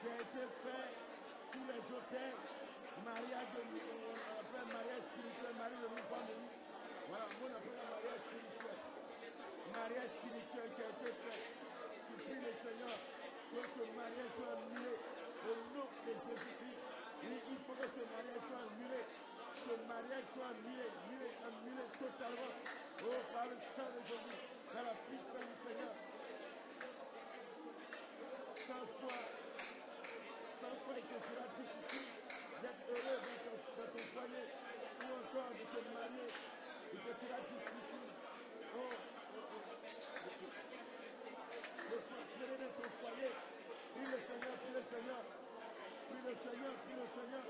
qui a été fait sous les autels, mariage spirituel, mari de nous, femme de nous. Voilà, on appelle un mariage spirituel. Mariage spirituel qui a été fait. Tu pries le Seigneur que ce mariage soit annulé au nom de Jésus-Christ. Oui, il faut que ce mariage soit annulé. Ce mariage soit annulé totalement. Oh, par le sang de Jésus, par la puissance du Seigneur. Sans quoi il te sera difficile d'être heureux dans ton foyer ou encore de te marier. Il te sera difficile de prospérer dans ton foyer. Prie le Seigneur, prie le Seigneur. Prie le Seigneur, prie le Seigneur.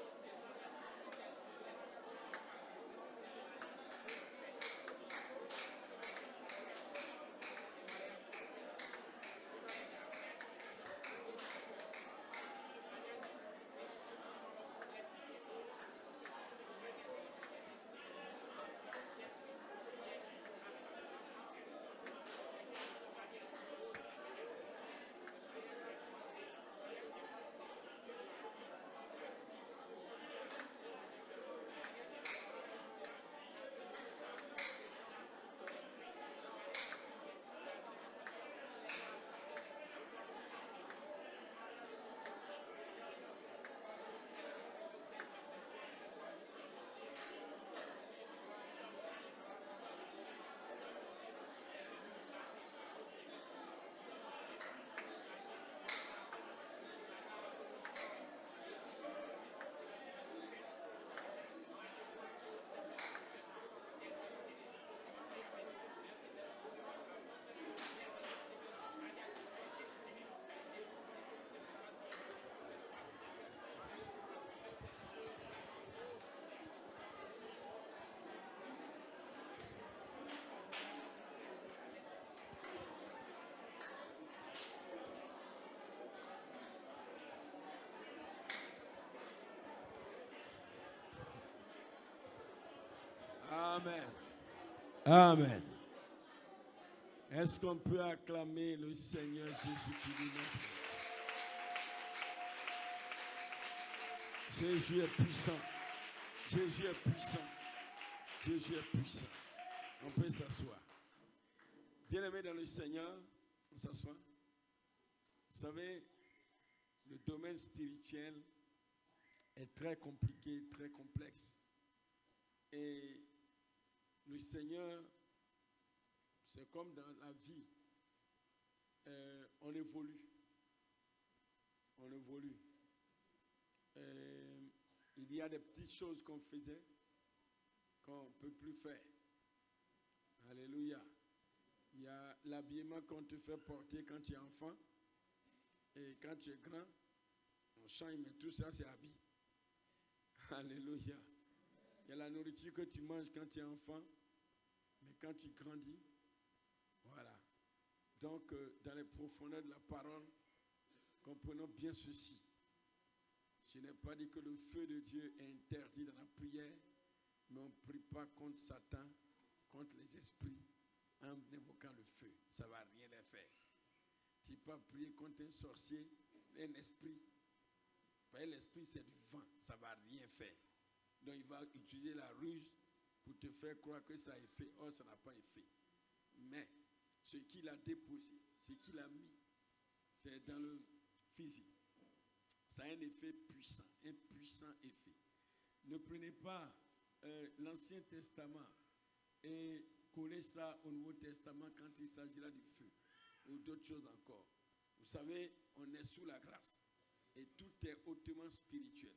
Amen. Amen. Est-ce qu'on peut acclamer le Seigneur Jésus qui nous aime? Jésus est puissant. Jésus est puissant. Jésus est puissant. On peut s'asseoir. Bien-aimés dans le Seigneur, on s'assoit. Vous savez, le domaine spirituel est très compliqué, très complexe. Et le Seigneur, c'est comme dans la vie, on évolue. On évolue. Il y a des petites choses qu'on faisait qu'on ne peut plus faire. Alléluia. Il y a l'habillement qu'on te fait porter quand tu es enfant. Et quand tu es grand, on change, mais tout ça, c'est habit. Alléluia. Il y a la nourriture que tu manges quand tu es enfant, mais quand tu grandis, voilà. Donc, dans les profondeurs de la parole, comprenons bien ceci. Je n'ai pas dit que le feu de Dieu est interdit dans la prière, mais on ne prie pas contre Satan, contre les esprits, en invoquant le feu. Ça ne va rien les faire. Tu ne peux pas prier contre un sorcier, un esprit. L'esprit, c'est du vent, ça ne va rien faire. Donc, il va utiliser la ruse pour te faire croire que ça a effet. Or, ça n'a pas effet. Mais, ce qu'il a déposé, ce qu'il a mis, c'est dans le physique. Ça a un effet puissant, un puissant effet. Ne prenez pas l'Ancien Testament et collez ça au Nouveau Testament quand il s'agira du feu ou d'autres choses encore. Vous savez, on est sous la grâce et tout est hautement spirituel.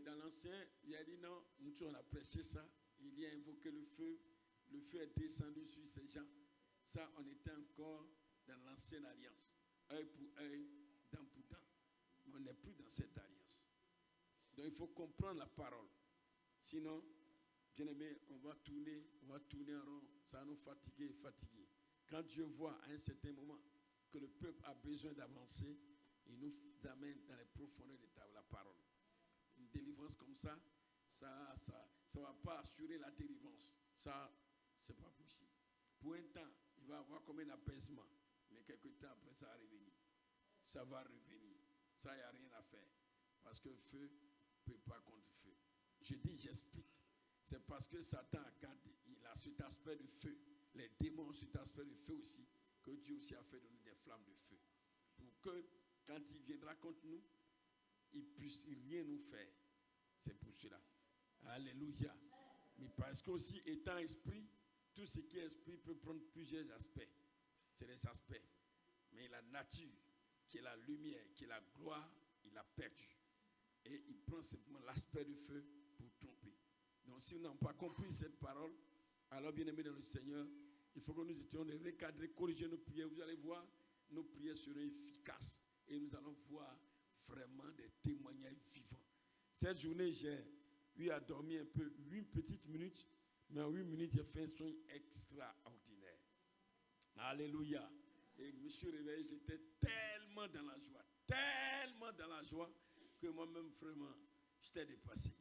Dans l'Ancien, il a dit non, nous on a prêché ça, il y a invoqué le feu est descendu sur ces gens. Ça, on était encore dans l'ancienne alliance, œil pour œil, dent pour dent. Mais on n'est plus dans cette alliance. Donc il faut comprendre la parole. Sinon, bien aimé, on va tourner en rond, ça va nous fatiguer. Quand Dieu voit à un certain moment que le peuple a besoin d'avancer, il nous amène dans les profondeurs de la parole. Une délivrance comme ça ne va pas assurer la délivrance. Ça, ce n'est pas possible. Pour un temps, il va avoir comme un apaisement, mais quelque temps après, ça va revenir. Ça va revenir. Ça, il n'y a rien à faire. Parce que le feu ne peut pas contre le feu. J'explique. C'est parce que Satan il a cet aspect de feu. Les démons ont cet aspect de feu aussi, que Dieu aussi a fait donner des flammes de feu. Pour que, quand il viendra contre nous, il ne puisse rien nous faire. C'est pour cela. Alléluia. Mais parce qu'aussi, étant esprit, tout ce qui est esprit peut prendre plusieurs aspects. C'est des aspects. Mais la nature, qui est la lumière, qui est la gloire, il a perdu. Et il prend simplement l'aspect du feu pour tromper. Donc si nous n'avons pas compris cette parole, alors bien aimés dans le Seigneur, il faut que nous étions de recadrer, corriger nos prières. Vous allez voir, nos prières seront efficaces. Et nous allons voir vraiment des témoignages vivants. Cette journée, j'ai eu à dormir un peu, 8 petites minutes, mais en 8 minutes, j'ai fait un soin extraordinaire. Alléluia. Et je me suis réveillé, j'étais tellement dans la joie, que moi-même, vraiment, j'étais dépassé.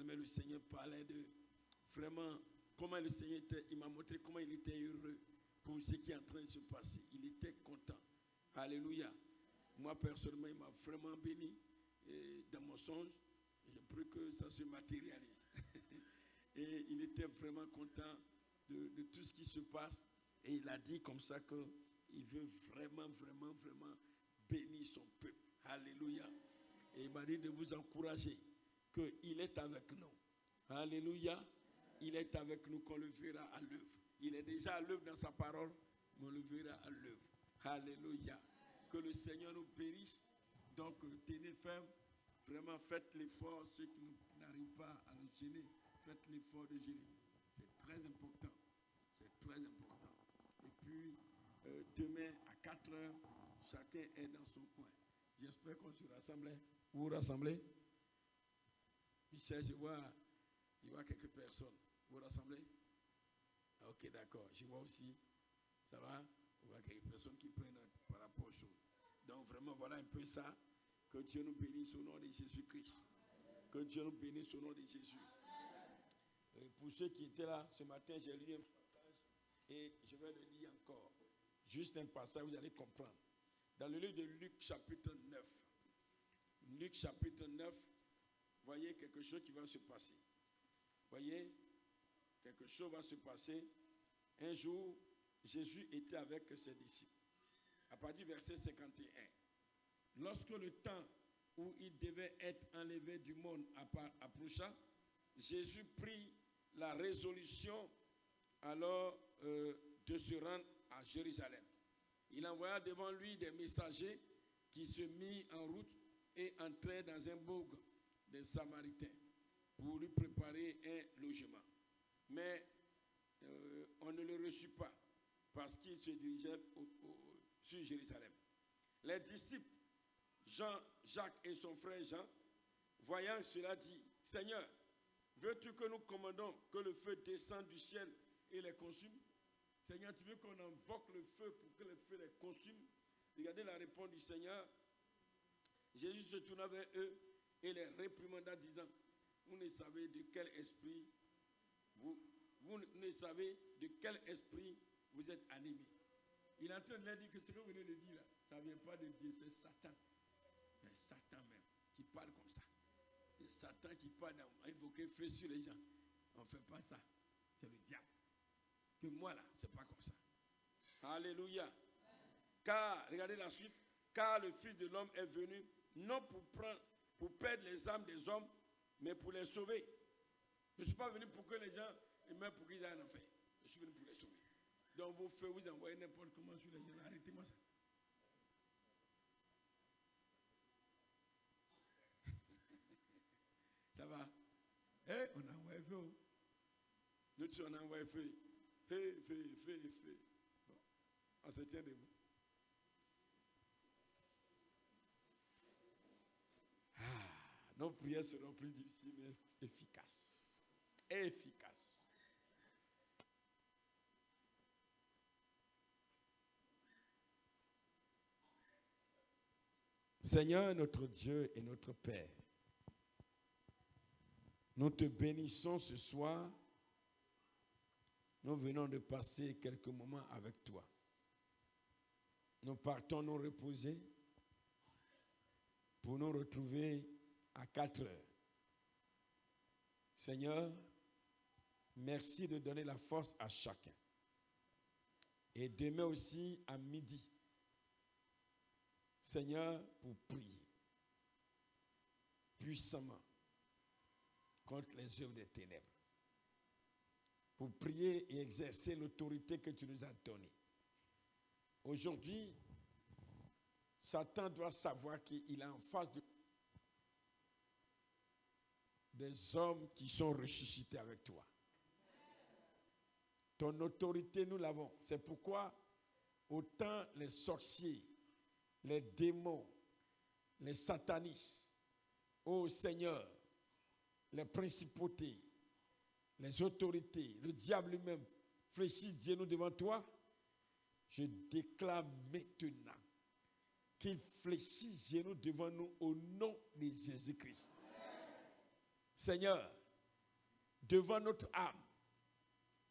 Mais le Seigneur parlait de vraiment comment le Seigneur était, il m'a montré comment il était heureux pour ce qui est en train de se passer. Il était content. Alléluia. Moi, personnellement, il m'a vraiment béni. Et dans mon songe, j'ai pris que ça se matérialise. Et il était vraiment content de tout ce qui se passe. Et il a dit comme ça qu'il veut vraiment bénir son peuple. Alléluia. Et il m'a dit de vous encourager qu'il est avec nous. Alléluia. Il est avec nous, qu'on le verra à l'œuvre. Il est déjà à l'œuvre dans sa parole, mais on le verra à l'œuvre. Alléluia. Que le Seigneur nous bénisse. Donc, tenez ferme. Vraiment, faites l'effort. Ceux qui n'arrivent pas à nous gêner, faites l'effort de gêner. C'est très important. C'est très important. Et puis, demain, à 4 heures, chacun est dans son coin. J'espère qu'on se rassemble. Vous vous rassemblez? Michel, je vois quelques personnes. Vous vous rassemblez? Ok, d'accord. Je vois aussi, ça va? On voit quelques personnes qui prennent par rapport aux choses. Donc vraiment, voilà un peu ça. Que Dieu nous bénisse au nom de Jésus-Christ. Que Dieu nous bénisse au nom de Jésus. Et pour ceux qui étaient là, ce matin, j'ai lu un passage et je vais le lire encore. Juste un passage, vous allez comprendre. Dans le livre de Luc, chapitre 9. Luc, chapitre 9, voyez quelque chose qui va se passer. Voyez, quelque chose va se passer. Un jour, Jésus était avec ses disciples. À partir du verset 51. Lorsque le temps où il devait être enlevé du monde approcha, Jésus prit la résolution alors de se rendre à Jérusalem. Il envoya devant lui des messagers qui se mirent en route et entrèrent dans un bourg des Samaritains pour lui préparer un logement. Mais on ne le reçut pas parce qu'il se dirigeait sur Jérusalem. Les disciples, Jean, Jacques et son frère Jean, voyant cela, dit, « Seigneur, veux-tu que nous commandons que le feu descende du ciel et les consume? Seigneur, tu veux qu'on invoque le feu pour que le feu les consume? » Regardez la réponse du Seigneur. Jésus se tourna vers eux et les réprimanda, disant, « Vous ne savez de quel esprit vous ne savez de quel esprit vous êtes animés. » Il est en train de leur dire que ce que vous venez de dire là, ça ne vient pas de Dieu, c'est Satan. C'est Satan même qui parle comme ça. C'est Satan qui parle à invoquer feu sur les gens. On ne fait pas ça. C'est le diable. Que moi là, ce n'est pas comme ça. Alléluia. Car, regardez la suite, car le Fils de l'homme est venu, non pour perdre les âmes des hommes, mais pour les sauver. Je ne suis pas venu pour que les gens meurent pour qu'ils aillent en enfer. Je suis venu pour les sauver. Donc vos feux, vous envoyez n'importe comment sur les gens. Arrêtez-moi ça. Ça va? Eh, on a envoyé feu. Nous, on a envoyé feu. Feu. Bon, on se tient debout. Nos prières seront plus difficiles, mais efficaces. Efficaces. Seigneur, notre Dieu et notre Père, nous te bénissons ce soir. Nous venons de passer quelques moments avec toi. Nous partons nous reposer pour nous retrouver à 4 heures. Seigneur, merci de donner la force à chacun. Et demain aussi à midi, Seigneur, pour prier puissamment contre les œuvres des ténèbres. Pour prier et exercer l'autorité que tu nous as donnée. Aujourd'hui, Satan doit savoir qu'il est en face des hommes qui sont ressuscités avec toi. Ton autorité, nous l'avons. C'est pourquoi autant les sorciers, les démons, les satanistes, ô Seigneur, les principautés, les autorités, le diable lui-même, fléchissent Dieu devant toi, je déclare maintenant qu'il fléchit genoux devant nous au nom de Jésus-Christ. Seigneur, devant notre âme,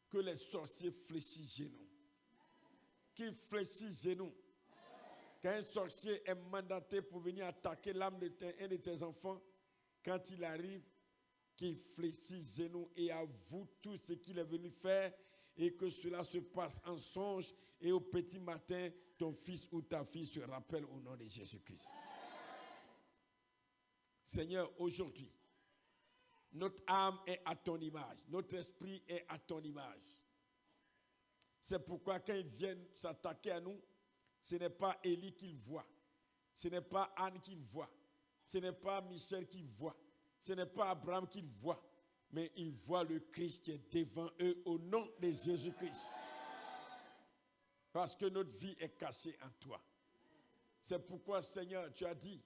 que les sorciers fléchissent genoux. Qu'ils fléchissent genoux. Qu'un sorcier est mandaté pour venir attaquer l'âme d'un de tes enfants, quand il arrive, qu'il fléchisse genoux et avoue tout ce qu'il est venu faire et que cela se passe en songe et au petit matin, ton fils ou ta fille se rappelle au nom de Jésus-Christ. Seigneur, aujourd'hui, notre âme est à ton image, notre esprit est à ton image. C'est pourquoi quand ils viennent s'attaquer à nous, ce n'est pas Élie qu'ils voient, ce n'est pas Anne qu'ils voient, ce n'est pas Michel qu'ils voient, ce n'est pas Abraham qu'ils voient, mais ils voient le Christ qui est devant eux au nom de Jésus-Christ. Parce que notre vie est cachée en toi. C'est pourquoi, Seigneur, tu as dit,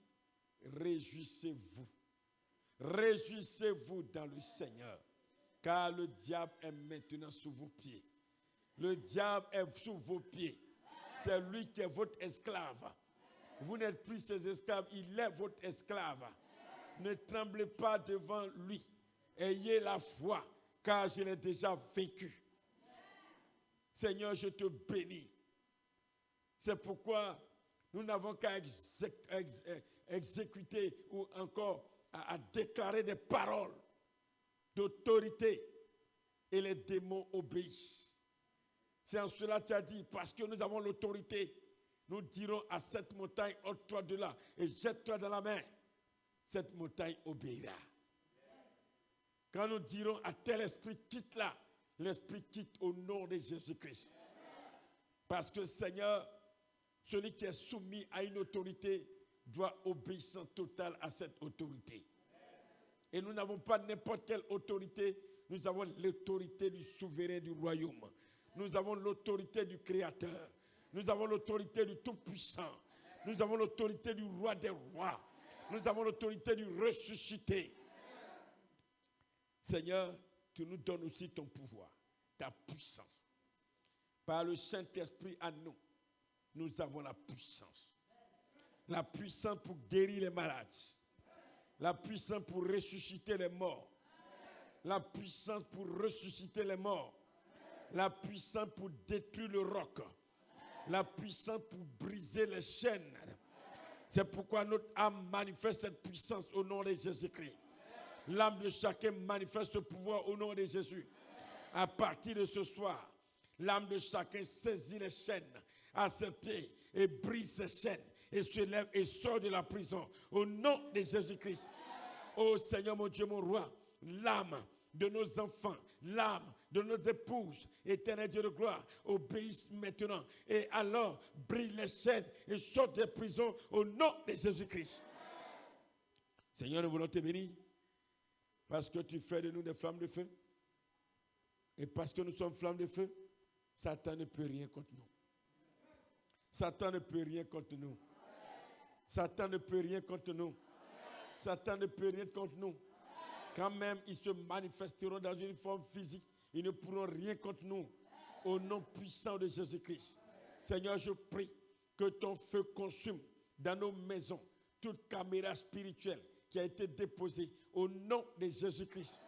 réjouissez-vous. Réjouissez-vous dans le Seigneur, car le diable est maintenant sous vos pieds. Le diable est sous vos pieds. C'est lui qui est votre esclave. Vous n'êtes plus ses esclaves, il est votre esclave. Ne tremblez pas devant lui. Ayez la foi, car je l'ai déjà vaincu. Seigneur, je te bénis. C'est pourquoi nous n'avons qu'à exécuter ou encore à déclarer des paroles d'autorité et les démons obéissent. C'est en cela que tu as dit, parce que nous avons l'autorité, nous dirons à cette montagne, ôte-toi de là et jette-toi dans la mer. Cette montagne obéira. Quand nous dirons à tel esprit, quitte là, l'esprit quitte au nom de Jésus-Christ. Parce que Seigneur, celui qui est soumis à une autorité doit obéissance totale à cette autorité. Et nous n'avons pas n'importe quelle autorité, nous avons l'autorité du souverain du royaume. Nous avons l'autorité du Créateur. Nous avons l'autorité du Tout-Puissant. Nous avons l'autorité du Roi des Rois. Nous avons l'autorité du ressuscité. Seigneur, tu nous donnes aussi ton pouvoir, ta puissance. Par le Saint-Esprit à nous, nous avons la puissance. La puissance pour guérir les malades. La puissance pour ressusciter les morts. La puissance pour ressusciter les morts. La puissance pour détruire le roc. La puissance pour briser les chaînes. C'est pourquoi notre âme manifeste cette puissance au nom de Jésus-Christ. L'âme de chacun manifeste ce pouvoir au nom de Jésus. À partir de ce soir, l'âme de chacun saisit les chaînes à ses pieds et brise ses chaînes et se lève et sort de la prison au nom de Jésus-Christ. Ô Seigneur mon Dieu, mon roi, l'âme de nos enfants, l'âme de nos épouses, éternel Dieu de gloire, obéissent maintenant et alors brise les chaînes et sort des prisons au nom de Jésus-Christ. Seigneur, nous voulons te bénir parce que tu fais de nous des flammes de feu. Et parce que nous sommes flammes de feu, Satan ne peut rien contre nous. Satan ne peut rien contre nous. Satan ne peut rien contre nous. Satan ne peut rien contre nous. Quand même ils se manifesteront dans une forme physique, ils ne pourront rien contre nous. Au nom puissant de Jésus-Christ. Seigneur, je prie que ton feu consume dans nos maisons toute caméra spirituelle qui a été déposée au nom de Jésus-Christ.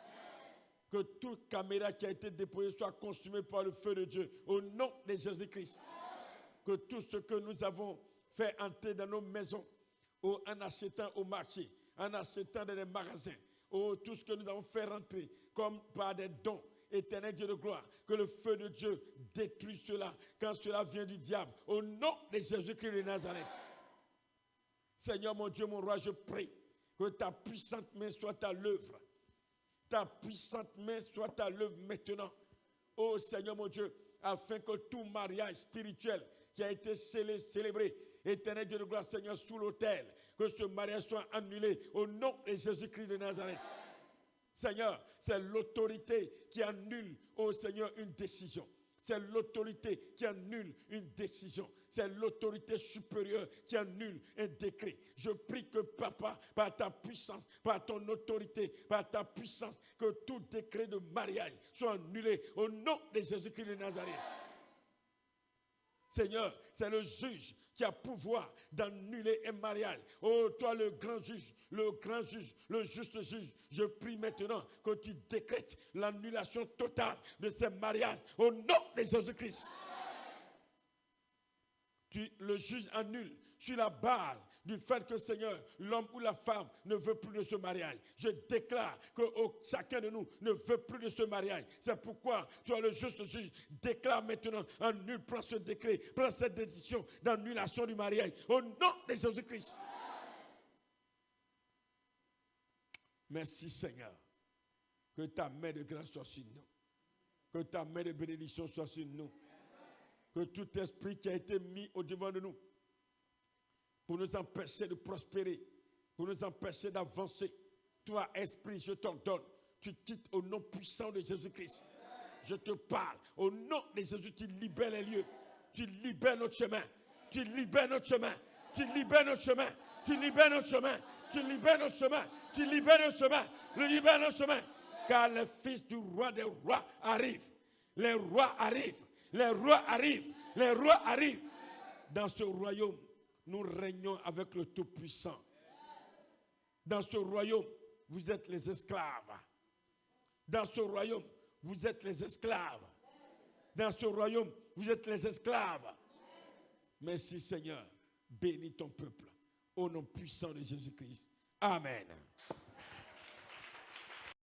Que toute caméra qui a été déposée soit consumée par le feu de Dieu au nom de Jésus-Christ. Que tout ce que nous avons fait entrer dans nos maisons, en achetant au marché, en achetant dans les magasins, tout ce que nous avons fait rentrer comme par des dons, éternel Dieu de gloire, que le feu de Dieu détruit cela quand cela vient du diable. Au nom de Jésus-Christ de Nazareth. Seigneur mon Dieu, mon roi, je prie que ta puissante main soit à l'œuvre. Ta puissante main soit à l'œuvre maintenant. Oh Seigneur mon Dieu, afin que tout mariage spirituel qui a été célébré, éternel Dieu de gloire, Seigneur, sous l'autel, que ce mariage soit annulé au nom de Jésus-Christ de Nazareth. Seigneur, c'est l'autorité qui annule, oh Seigneur, une décision. C'est l'autorité qui annule une décision. C'est l'autorité supérieure qui annule un décret. Je prie que papa, par ta puissance, par ton autorité, par ta puissance, que tout décret de mariage soit annulé au nom de Jésus-Christ de Nazareth. Seigneur, c'est le juge qui a pouvoir d'annuler un mariage. Oh, toi le grand juge, le juste juge, je prie maintenant que tu décrètes l'annulation totale de ces mariages au nom de Jésus-Christ. Le juge annule sur la base du fait que, Seigneur, l'homme ou la femme ne veut plus de ce mariage. Je déclare que chacun de nous ne veut plus de ce mariage. C'est pourquoi, toi, le juste juge, déclare maintenant, annule, prends ce décret, prends cette décision d'annulation du mariage. Au nom de Jésus-Christ. Merci, Seigneur. Que ta main de grâce soit sur nous. Que ta main de bénédiction soit sur nous. Que tout esprit qui a été mis au devant de nous pour nous empêcher de prospérer, pour nous empêcher d'avancer, toi, esprit, je t'ordonne, tu quittes au nom puissant de Jésus-Christ. Je te parle, au nom de Jésus, tu libères les lieux, tu libères notre chemin, tu libères notre chemin, tu libères notre chemin, tu libères notre chemin, tu libères notre chemin, tu libères notre chemin, tu libères notre chemin, car le fils du roi des rois arrive, les rois arrivent. Les rois arrivent, les rois arrivent. Dans ce royaume, nous régnons avec le Tout-Puissant. Dans ce royaume, vous êtes les esclaves. Dans ce royaume, vous êtes les esclaves. Dans ce royaume, vous êtes les esclaves. Merci Seigneur, bénis ton peuple. Au nom puissant de Jésus-Christ. Amen.